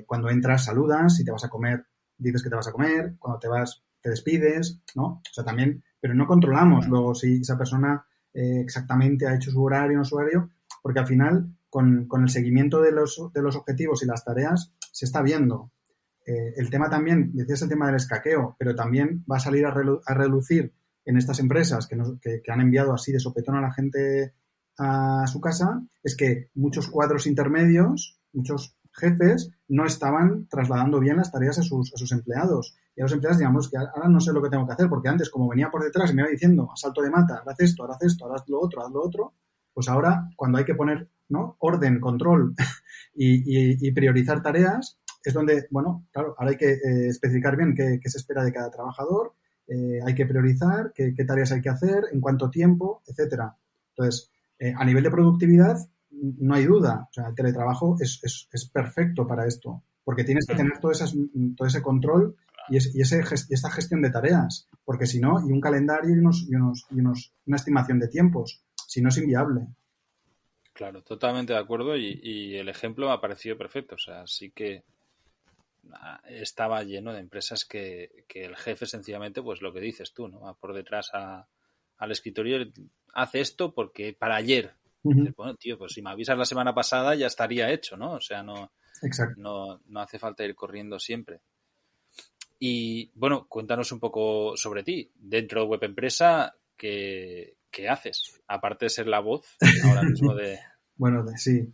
cuando entras saludas, si te vas a comer, dices que te vas a comer, cuando te vas, te despides, ¿no? O sea, también, pero no controlamos Mm. luego si esa persona exactamente ha hecho su horario o no su horario, porque al final, con el seguimiento de los objetivos y las tareas, se está viendo. El tema también, decías el tema del escaqueo, pero también va a salir a relucir en estas empresas que han enviado así de sopetón a la gente a su casa es que muchos cuadros intermedios, muchos jefes, no estaban trasladando bien las tareas a sus empleados. Y a los empleados, digamos, que ahora no sé lo que tengo que hacer, porque antes, como venía por detrás y me iba diciendo, a salto de mata, haz esto, haz lo otro, pues ahora, cuando hay que poner, ¿no?, orden, control y priorizar tareas, es donde, bueno, claro, ahora hay que especificar bien qué se espera de cada trabajador, hay que priorizar qué tareas hay que hacer, en cuánto tiempo, etcétera. Entonces, a nivel de productividad, no hay duda. O sea, el teletrabajo es perfecto para esto, porque tienes que tener todo ese control y esta gestión de tareas, porque si no, y un calendario una estimación de tiempos, si no es inviable. Claro, totalmente de acuerdo y el ejemplo me ha parecido perfecto. O sea, sí que estaba lleno de empresas que el jefe sencillamente, pues lo que dices tú, ¿no? Va por detrás al escritorio, hace esto porque para ayer. Uh-huh. Dices, bueno, tío, pues si me avisas la semana pasada ya estaría hecho, ¿no? O sea, Exacto. no hace falta ir corriendo siempre. Y bueno, cuéntanos un poco sobre ti. Dentro de Web Empresa, ¿qué haces? Aparte de ser la voz ahora mismo de... Bueno, sí.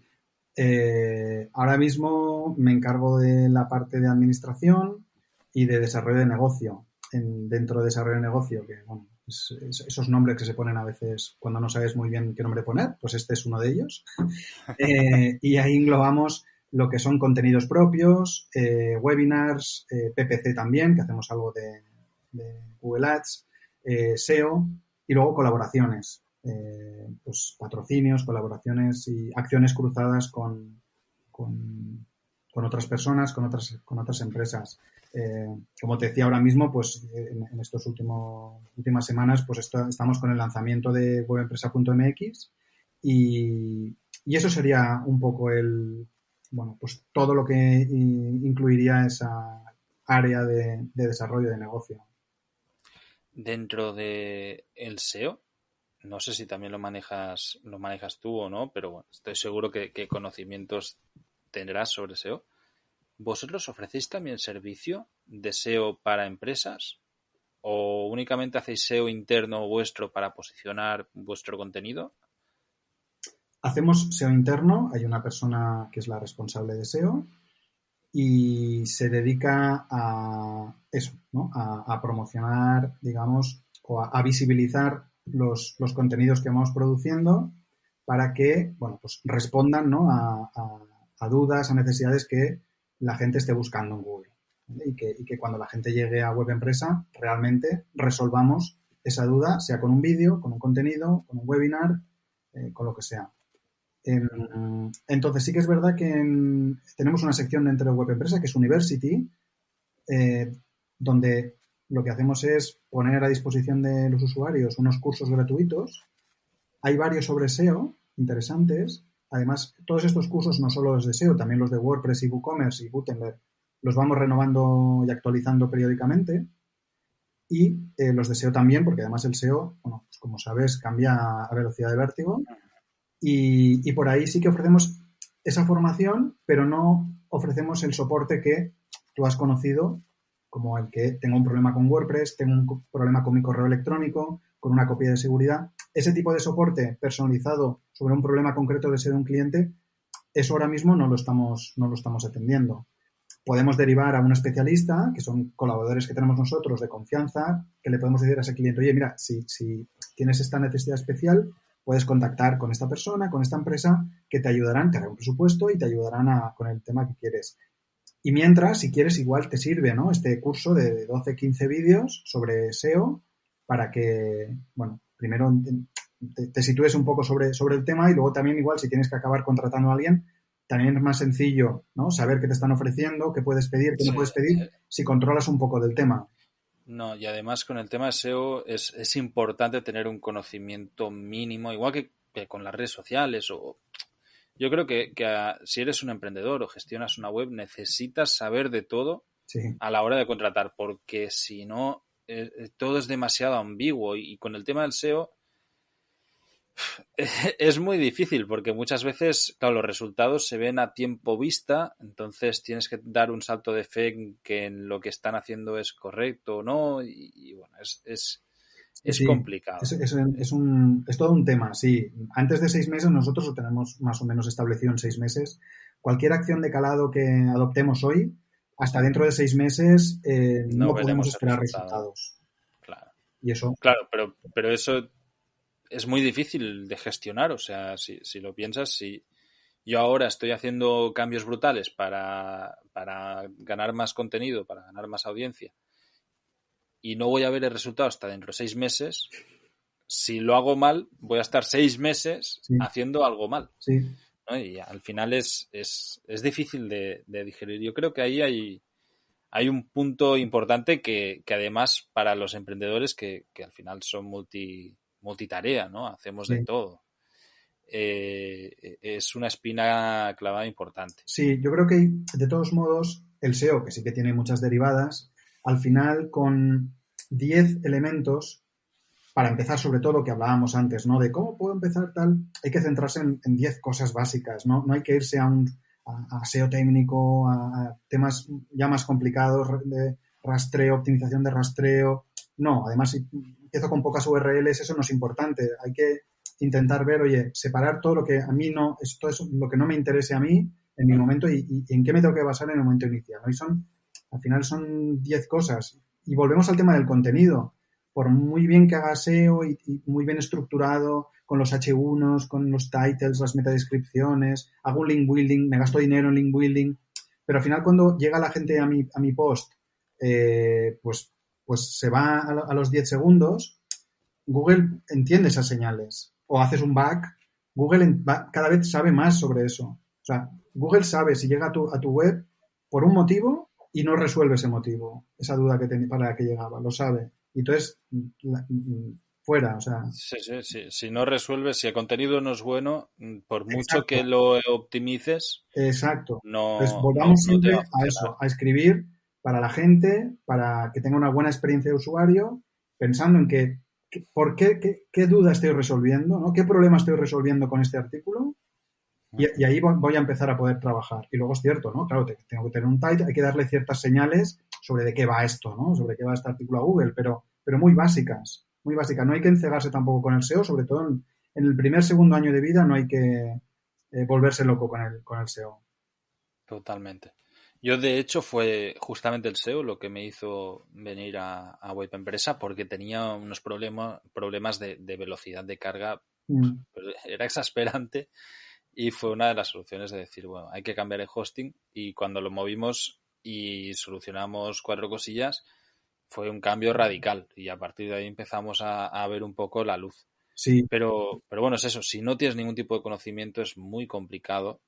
Ahora mismo me encargo de la parte de administración y de desarrollo de negocio. Dentro de desarrollo de negocio, que bueno, esos nombres que se ponen a veces cuando no sabes muy bien qué nombre poner, pues este es uno de ellos. Y ahí englobamos lo que son contenidos propios, webinars, PPC también, que hacemos algo de Google Ads, SEO y luego colaboraciones, pues patrocinios, colaboraciones y acciones cruzadas con otras personas, con otras empresas. Como te decía ahora mismo, pues en estos últimas semanas, pues estamos con el lanzamiento de webempresa.mx y eso sería un poco bueno, pues todo lo que incluiría esa área de desarrollo de negocio. Dentro de el SEO, no sé si también lo manejas tú o no, pero bueno, estoy seguro que conocimientos tendrás sobre SEO. ¿Vosotros ofrecéis también servicio de SEO para empresas? ¿O únicamente hacéis SEO interno vuestro para posicionar vuestro contenido? Hacemos SEO interno, hay una persona que es la responsable de SEO y se dedica a eso, ¿no? A promocionar, digamos, o a visibilizar los contenidos que vamos produciendo para que, bueno, pues respondan, ¿no?, a dudas, a necesidades que la gente esté buscando en Google. ¿Vale? Y que cuando la gente llegue a Web Empresa realmente resolvamos esa duda, sea con un vídeo, con un contenido, con un webinar, con lo que sea. Entonces sí que es verdad que tenemos una sección dentro de Web Empresa que es University, donde lo que hacemos es poner a disposición de los usuarios unos cursos gratuitos. Hay varios sobre SEO interesantes. Además, todos estos cursos, no solo los de SEO, también los de WordPress y WooCommerce y Gutenberg, los vamos renovando y actualizando periódicamente. Y los de SEO también, porque además el SEO, bueno, pues como sabes, cambia a velocidad de vértigo. Y por ahí sí que ofrecemos esa formación, pero no ofrecemos el soporte que tú has conocido, como el que tengo un problema con WordPress, tengo un problema con mi correo electrónico, con una copia de seguridad. Ese tipo de soporte personalizado sobre un problema concreto de ser un cliente, eso ahora mismo no lo estamos atendiendo. Podemos derivar a un especialista, que son colaboradores que tenemos nosotros de confianza, que le podemos decir a ese cliente, oye, mira, si tienes esta necesidad especial, puedes contactar con esta persona, con esta empresa, que te ayudarán, te harán un presupuesto y te ayudarán con el tema que quieres. Y mientras, si quieres, igual te sirve, ¿no?, este curso de 12, 15 vídeos sobre SEO para que, bueno, primero te sitúes un poco sobre el tema y luego también igual si tienes que acabar contratando a alguien, también es más sencillo, ¿no?, saber qué te están ofreciendo, qué puedes pedir, qué no Sí. puedes pedir, si controlas un poco del tema. No, y además con el tema de SEO es importante tener un conocimiento mínimo, igual que con las redes sociales. Yo creo que si eres un emprendedor o gestionas una web, necesitas saber de todo Sí. a la hora de contratar, porque si no, todo es demasiado ambiguo. Y con el tema del SEO es muy difícil, porque muchas veces, claro, los resultados se ven a tiempo vista, entonces tienes que dar un salto de fe en que lo que están haciendo es correcto o no. Y bueno, Sí, es sí, complicado. es todo un tema, sí. Antes de 6 meses nosotros lo tenemos más o menos establecido en 6 meses. Cualquier acción de calado que adoptemos hoy, hasta dentro de 6 meses No no podemos veremos el esperar resultado. resultados. Claro, Y eso, claro, pero eso es muy difícil de gestionar. O sea, si lo piensas, si yo ahora estoy haciendo cambios brutales para ganar más contenido, para ganar más audiencia, y no voy a ver el resultado hasta dentro de 6 meses, si lo hago mal, voy a estar 6 meses sí, haciendo algo mal, sí, ¿no? Y al final es difícil de digerir. Yo creo que ahí hay un punto importante que además para los emprendedores que al final son multitarea, ¿no? Hacemos de sí. todo. Es una espina clavada importante. Sí, yo creo que de todos modos el SEO, que sí que tiene muchas derivadas, al final con 10 elementos, para empezar sobre todo, que hablábamos antes, ¿no? De cómo puedo empezar tal, hay que centrarse en 10 cosas básicas, ¿no? No hay que irse a SEO técnico, a temas ya más complicados de rastreo, optimización de rastreo. No, además, si empiezo con pocas URLs, eso no es importante. Hay que intentar ver, oye, separar todo lo que a mí no, esto es lo que no me interese a mí en mi momento y en qué me tengo que basar en el momento inicial, ¿no? Y al final son 10 cosas. Y volvemos al tema del contenido. Por muy bien que haga SEO y muy bien estructurado, con los H1s, con los titles, las metadescripciones, hago un link building, me gasto dinero en link building, pero al final cuando llega la gente a mi post, pues se va a los 10 segundos, Google entiende esas señales. O haces un back, Google cada vez sabe más sobre eso. O sea, Google sabe si llega a tu web por un motivo y no resuelve ese motivo, esa duda para la que llegaba, lo sabe. Y entonces, fuera, o sea. Sí, sí, sí. Si no resuelves, si el contenido no es bueno, por mucho que Exacto, lo optimices, exacto. Entonces, no, no, volvamos no te siempre va a a funcionar. eso, a escribir para la gente, para que tenga una buena experiencia de usuario, pensando en ¿por qué duda estoy resolviendo? ¿No? ¿Qué problema estoy resolviendo con este artículo? Y ahí voy a empezar a poder trabajar. Y luego es cierto, ¿no? Claro, tengo que tener un title, hay que darle ciertas señales sobre de qué va esto, ¿no? Sobre qué va este artículo a Google, pero muy básicas, muy básicas. No hay que encegarse tampoco con el SEO, sobre todo en el primer, segundo año de vida no hay que volverse loco con el SEO. Totalmente. Yo, de hecho, fue justamente el SEO lo que me hizo venir a Web Empresa porque tenía unos problemas de velocidad de carga. Mm, Pero era exasperante y fue una de las soluciones de decir, bueno, hay que cambiar el hosting y cuando lo movimos y solucionamos 4 cosillas, fue un cambio radical y a partir de ahí empezamos a ver un poco la luz. sí, Pero bueno, es eso, si no tienes ningún tipo de conocimiento es muy complicado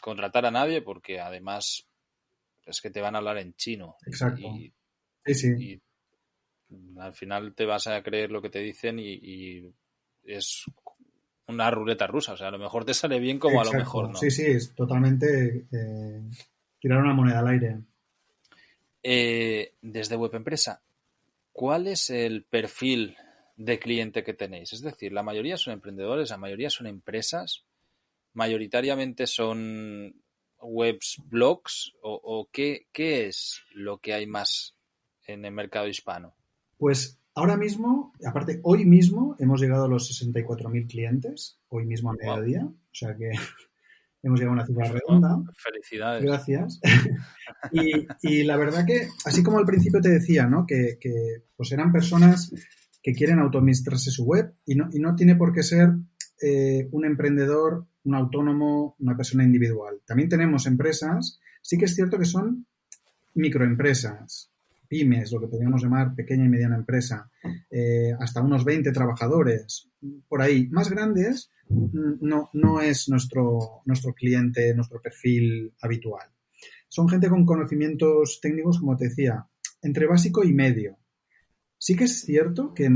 contratar a nadie porque además es que te van a hablar en chino exacto. Sí, sí, y al final te vas a creer lo que te dicen y es una ruleta rusa. O sea, a lo mejor te sale bien como a lo mejor exacto. no. Sí, sí, es totalmente tirar una moneda al aire. Desde Web Empresa, ¿cuál es el perfil de cliente que tenéis? Es decir, la mayoría son emprendedores, la mayoría son empresas, mayoritariamente son webs, blogs, o qué es lo que hay más en el mercado hispano. Pues ahora mismo, aparte, hoy mismo hemos llegado a los 64.000 clientes, hoy mismo a Wow. mediodía, o sea que hemos llegado a una cifra Pues bueno, redonda. felicidades. Gracias. Y la verdad que, así como al principio te decía, ¿no? Que pues eran personas que quieren autoadministrarse su web y no tiene por qué ser un emprendedor, un autónomo, una persona individual. También tenemos empresas, sí que es cierto que son microempresas, pymes, lo que podríamos llamar pequeña y mediana empresa, hasta unos 20 trabajadores, por ahí. Más grandes no es nuestro cliente, nuestro perfil habitual. Son gente con conocimientos técnicos, como te decía, entre básico y medio. Sí que es cierto que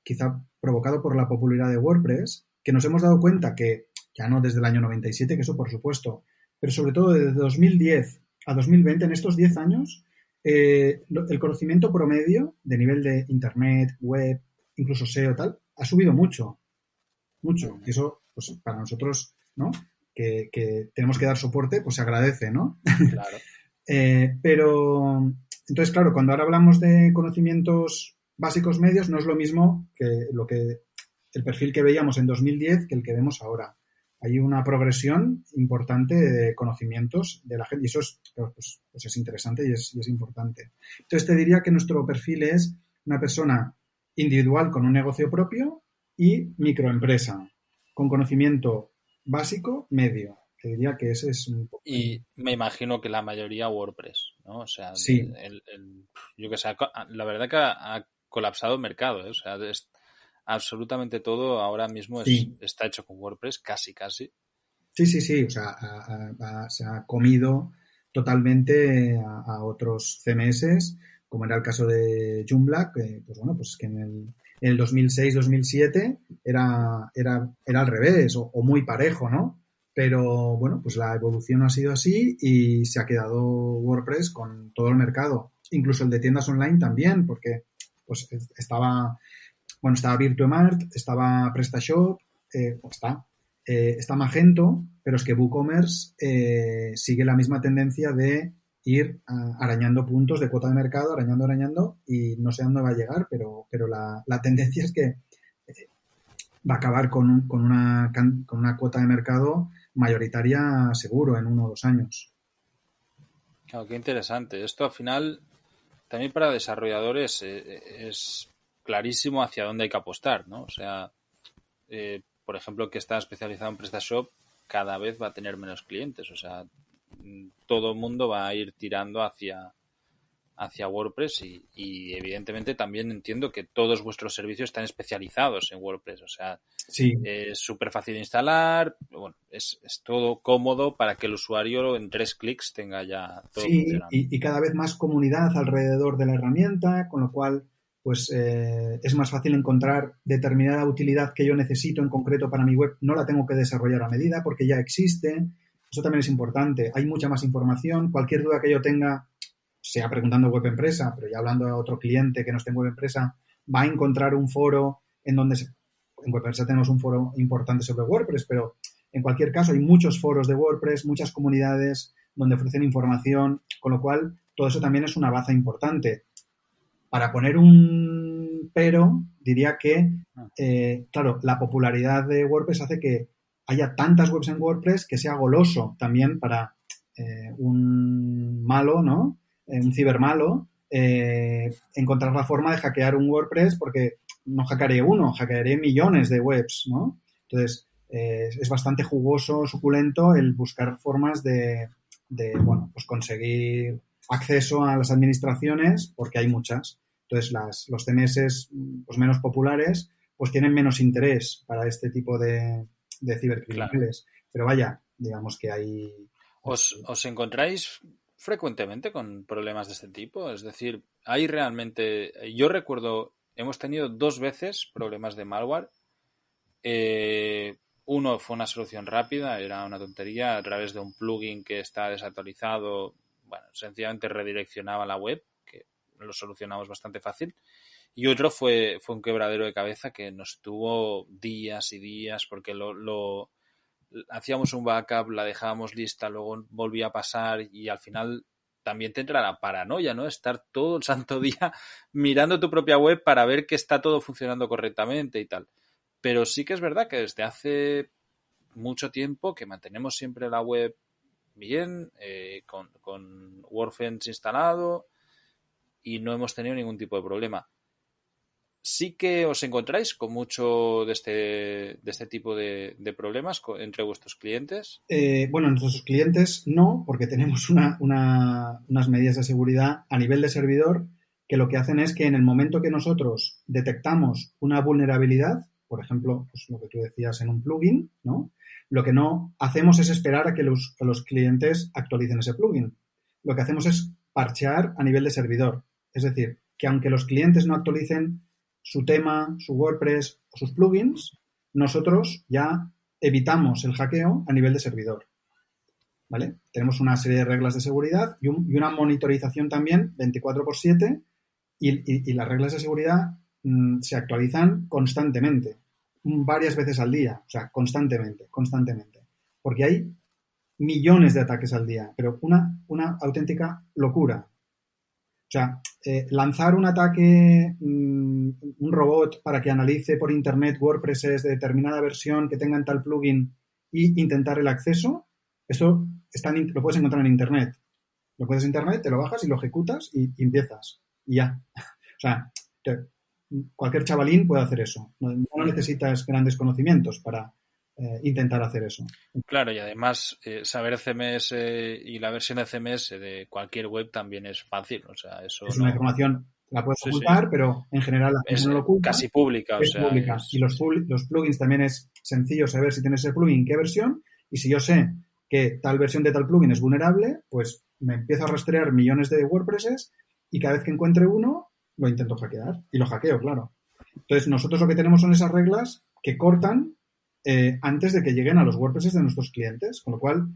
quizá provocado por la popularidad de WordPress, que nos hemos dado cuenta que, ya no desde el año 97, que eso por supuesto, pero sobre todo desde 2010 a 2020, en estos 10 años, el conocimiento promedio de nivel de Internet, web, incluso SEO tal, ha subido mucho, mucho. Y eso, pues para nosotros, ¿no? Que tenemos que dar soporte, pues se agradece, ¿no? Claro. Pero, entonces, claro, cuando ahora hablamos de conocimientos básicos medios no es lo mismo que el perfil que veíamos en 2010 que el que vemos ahora. Hay una progresión importante de conocimientos de la gente y eso es, pues es interesante y es importante. Entonces te diría que nuestro perfil es una persona individual con un negocio propio y microempresa, con conocimiento básico, medio. Te diría que ese es un poco... Y me imagino que la mayoría WordPress, ¿no? O sea, Sí, yo que sé, la verdad que ha colapsado el mercado, ¿eh? O sea, absolutamente todo ahora mismo sí. está hecho con WordPress, casi, casi. Sí. O sea, se ha comido totalmente a otros CMS, como era el caso de Joomla, que, pues bueno, pues que en el 2006-2007 era al revés o muy parejo, ¿no? Pero bueno, pues la evolución ha sido así y se ha quedado WordPress con todo el mercado. Incluso el de tiendas online también, porque pues estaba Virtuemart, estaba PrestaShop, está Magento, pero es que WooCommerce sigue la misma tendencia de ir arañando puntos de cuota de mercado, arañando, y no sé a dónde va a llegar, pero la tendencia es que va a acabar con una cuota de mercado mayoritaria seguro en 1 o 2 años. Claro, qué interesante. Esto al final, también para desarrolladores, es clarísimo hacia dónde hay que apostar, ¿no? O sea, por ejemplo, que está especializado en PrestaShop, cada vez va a tener menos clientes. O sea, todo el mundo va a ir tirando hacia WordPress y evidentemente también entiendo que todos vuestros servicios están especializados en WordPress. O sea, Sí, es súper fácil de instalar, bueno, es todo cómodo para que el usuario en 3 clics tenga ya todo sí, funcionando. y cada vez más comunidad alrededor de la herramienta, con lo cual pues es más fácil encontrar determinada utilidad que yo necesito en concreto para mi web. No la tengo que desarrollar a medida porque ya existe. Eso también es importante. Hay mucha más información. Cualquier duda que yo tenga, sea preguntando web empresa, pero ya hablando a otro cliente que no esté en web empresa, va a encontrar un foro en donde en web empresa tenemos un foro importante sobre WordPress, pero en cualquier caso hay muchos foros de WordPress, muchas comunidades donde ofrecen información, con lo cual todo eso también es una baza importante. Para poner un pero, diría que, claro, la popularidad de WordPress hace que haya tantas webs en WordPress que sea goloso también para un malo, ¿no? Un cibermalo, encontrar la forma de hackear un WordPress porque no hackearé uno, hackearé millones de webs, ¿no? Entonces, es bastante jugoso, suculento el buscar formas bueno, pues conseguir acceso a las administraciones, porque hay muchas. Entonces, los CMS pues, menos populares pues tienen menos interés para este tipo de Claro. cibercriminales. Pero vaya, digamos que hay... ¿Os encontráis frecuentemente con problemas de este tipo? Es decir, hay realmente... Yo recuerdo, hemos tenido 2 veces problemas de malware. Uno fue una solución rápida, era una tontería, a través de un plugin que está desactualizado, bueno, sencillamente redireccionaba la web, que lo solucionamos bastante fácil. Y otro fue un quebradero de cabeza que nos tuvo días y días porque hacíamos un backup, la dejábamos lista, luego volvía a pasar y al final también te entra la paranoia, ¿no? Estar todo el santo día mirando tu propia web para ver que está todo funcionando correctamente y tal. Pero sí que es verdad que desde hace mucho tiempo que mantenemos siempre la web bien, con WordFence instalado y no hemos tenido ningún tipo de problema. Sí que os encontráis con mucho de este tipo de problemas entre vuestros clientes. Bueno, nuestros clientes no, porque tenemos unas medidas de seguridad a nivel de servidor que lo que hacen es que en el momento que nosotros detectamos una vulnerabilidad, por ejemplo, pues lo que tú decías en un plugin, ¿no? Lo que no hacemos es esperar a que los clientes actualicen ese plugin. Lo que hacemos es parchear a nivel de servidor. Es decir, que aunque los clientes no actualicen su tema, su WordPress o sus plugins, nosotros ya evitamos el hackeo a nivel de servidor. ¿Vale? Tenemos una serie de reglas de seguridad y una monitorización también 24/7 y las reglas de seguridad se actualizan constantemente, varias veces al día, o sea, constantemente. Porque hay millones de ataques al día, pero una auténtica locura. O sea, lanzar un ataque, un robot para que analice por internet WordPresses de determinada versión que tengan tal plugin y intentar el acceso, eso lo puedes encontrar en internet. Lo puedes en internet, te lo bajas y lo ejecutas y empiezas. Y ya. O sea, cualquier chavalín puede hacer eso. No necesitas grandes conocimientos para intentar hacer eso. Claro, y además saber CMS y la versión de CMS de cualquier web también es fácil. O sea, eso Es una no. información, la puedes Sí, sí. ocultar, pero en general la gente Es no lo oculta. casi pública, o Es sea, pública. Y los plugins también es sencillo saber si tienes ese plugin, qué versión. Y si yo sé que tal versión de tal plugin es vulnerable, pues me empiezo a rastrear millones de WordPresses y cada vez que encuentre uno, lo intento hackear. Y lo hackeo, claro. Entonces, nosotros lo que tenemos son esas reglas que cortan antes de que lleguen a los WordPresses de nuestros clientes. Con lo cual,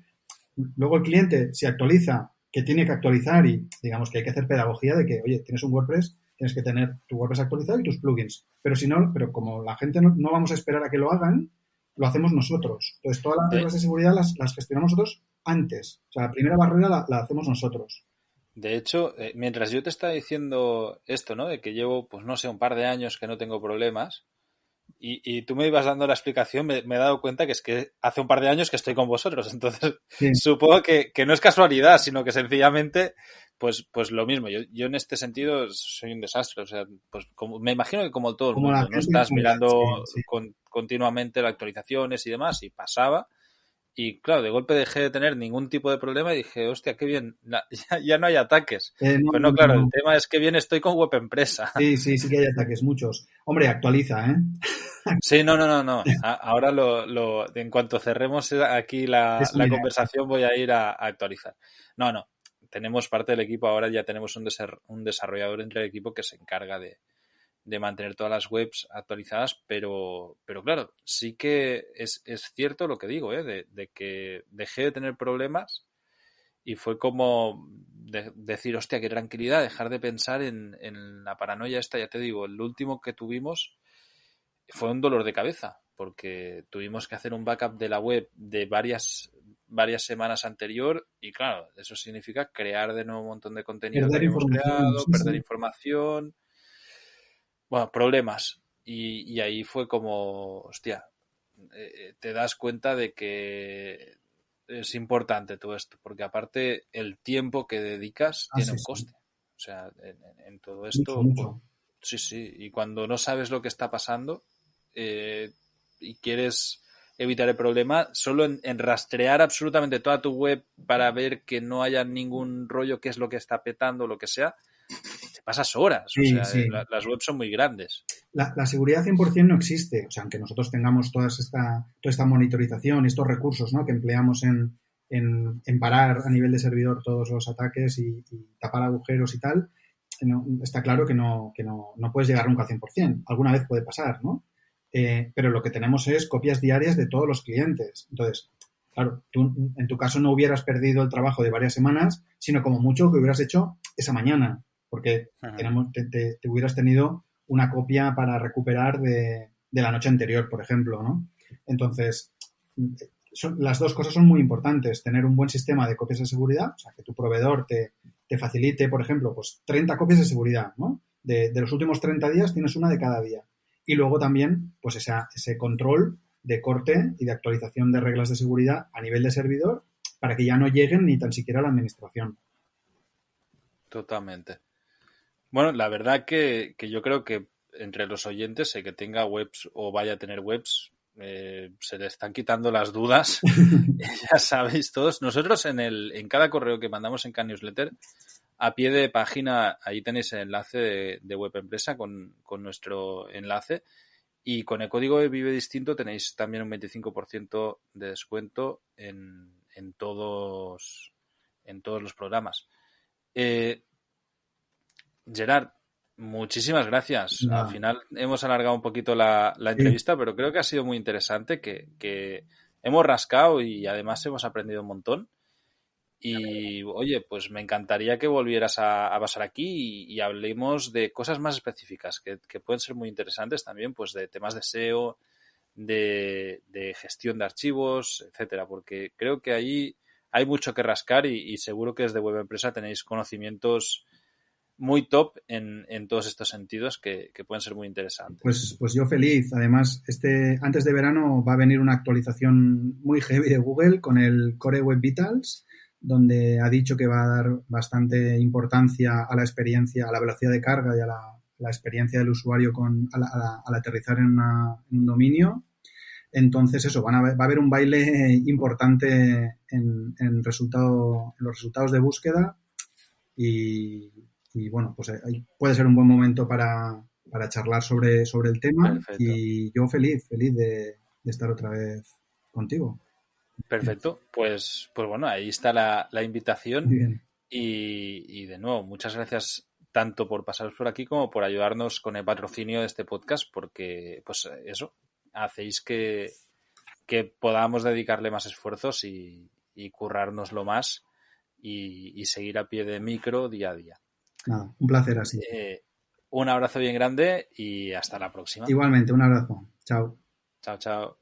luego el cliente se actualiza, que tiene que actualizar y digamos que hay que hacer pedagogía de que, oye, tienes un WordPress, tienes que tener tu WordPress actualizado y tus plugins. Pero si no, pero como la gente no vamos a esperar a que lo hagan, lo hacemos nosotros. Entonces, todas las de, reglas de seguridad las gestionamos nosotros antes. O sea, la primera barrera la hacemos nosotros. de hecho, mientras yo te estaba diciendo esto, ¿no? De que llevo, pues no sé, un par de años que no tengo problemas, y tú me ibas dando la explicación, me he dado cuenta que es que hace un par de años que estoy con vosotros. Entonces, Sí. supongo que no es casualidad, sino que sencillamente, pues lo mismo. Yo en este sentido soy un desastre. O sea, pues me imagino que como todo el Como la mundo, no gente en estás general, mirando sí, sí. continuamente las actualizaciones y demás, y pasaba. Y claro, de golpe dejé de tener ningún tipo de problema y dije, hostia, qué bien, ya no hay ataques. No, Pues no, no, claro, el no. tema es que bien estoy con web empresa. Sí, sí, sí que hay ataques, muchos. Hombre, actualiza, ¿eh? Sí, no. Ahora en cuanto cerremos aquí Eso la mira, conversación voy a ir a actualizar. No. Tenemos parte del equipo, ahora ya tenemos un desarrollador entre el equipo que se encarga de mantener todas las webs actualizadas, pero claro, sí que es cierto lo que digo, de que dejé de tener problemas y fue como decir, hostia, qué tranquilidad, dejar de pensar en la paranoia esta, ya te digo, el último que tuvimos fue un dolor de cabeza, porque tuvimos que hacer un backup de la web de varias semanas anterior y claro, eso significa crear de nuevo un montón de contenido que perder habíamos información, creado, sí, perder sí. información, bueno, problemas. Y ahí fue como, hostia, te das cuenta de que es importante todo esto, porque aparte el tiempo que dedicas Ah, tiene sí, un sí. coste. O sea, en todo Mucho, esto, mucho. sí, sí. Y cuando no sabes lo que está pasando y quieres evitar el problema, solo en rastrear absolutamente toda tu web para ver que no haya ningún rollo, qué es lo que está petando, lo que sea, te pasas horas. O Sí, sea, sí. las webs son muy grandes. La seguridad 100% no existe. O sea, aunque nosotros tengamos toda esta monitorización, estos recursos, ¿no?, que empleamos en parar a nivel de servidor todos los ataques y tapar agujeros y tal, está claro que no puedes llegar nunca al 100%. Alguna vez puede pasar, ¿no? Pero lo que tenemos es copias diarias de todos los clientes. Entonces, claro, tú en tu caso no hubieras perdido el trabajo de varias semanas, sino como mucho que hubieras hecho esa mañana, porque Ajá. te hubieras tenido una copia para recuperar de la noche anterior, por ejemplo, ¿no? Entonces, las dos cosas son muy importantes. Tener un buen sistema de copias de seguridad, o sea, que tu proveedor te facilite, por ejemplo, pues 30 copias de seguridad, ¿no? De los últimos 30 días tienes una de cada día. Y luego también, pues ese control de corte y de actualización de reglas de seguridad a nivel de servidor para que ya no lleguen ni tan siquiera a la administración. Totalmente. Bueno, la verdad que yo creo que entre los oyentes, el que tenga webs o vaya a tener webs, se le están quitando las dudas. Ya sabéis todos. Nosotros en cada correo que mandamos en K-Newsletter, a pie de página, ahí tenéis el enlace de web empresa con nuestro enlace. Y con el código de Vive Distinto tenéis también un 25% de descuento en todos los programas. Eh, Gerard, muchísimas gracias. Al Nada. final hemos alargado un poquito la Sí, entrevista, pero creo que ha sido muy interesante, que hemos rascado y además hemos aprendido un montón. Y oye, pues me encantaría que volvieras a pasar aquí y hablemos de cosas más específicas que pueden ser muy interesantes también, pues de temas de SEO, de gestión de archivos, etcétera, porque creo que ahí hay mucho que rascar y seguro que desde Web Empresa tenéis conocimientos muy top en todos estos sentidos que pueden ser muy interesantes. Pues yo feliz. Además, antes de verano va a venir una actualización muy heavy de Google con el Core Web Vitals, donde ha dicho que va a dar bastante importancia a la experiencia, a la velocidad de carga y a la experiencia del usuario al aterrizar en un dominio. Entonces, eso, va a haber un baile importante en los resultados de búsqueda y bueno, pues ahí puede ser un buen momento para charlar sobre el tema Perfecto. y yo feliz de estar otra vez contigo. Perfecto. Pues bueno, ahí está la invitación Muy bien. y de nuevo, muchas gracias tanto por pasaros por aquí como por ayudarnos con el patrocinio de este podcast, porque pues eso, hacéis que podamos dedicarle más esfuerzos y currárnoslo más y seguir a pie de micro día a día. Nada, un placer así. Un abrazo bien grande y hasta la próxima. Igualmente, un abrazo. Chao. Chao, chao.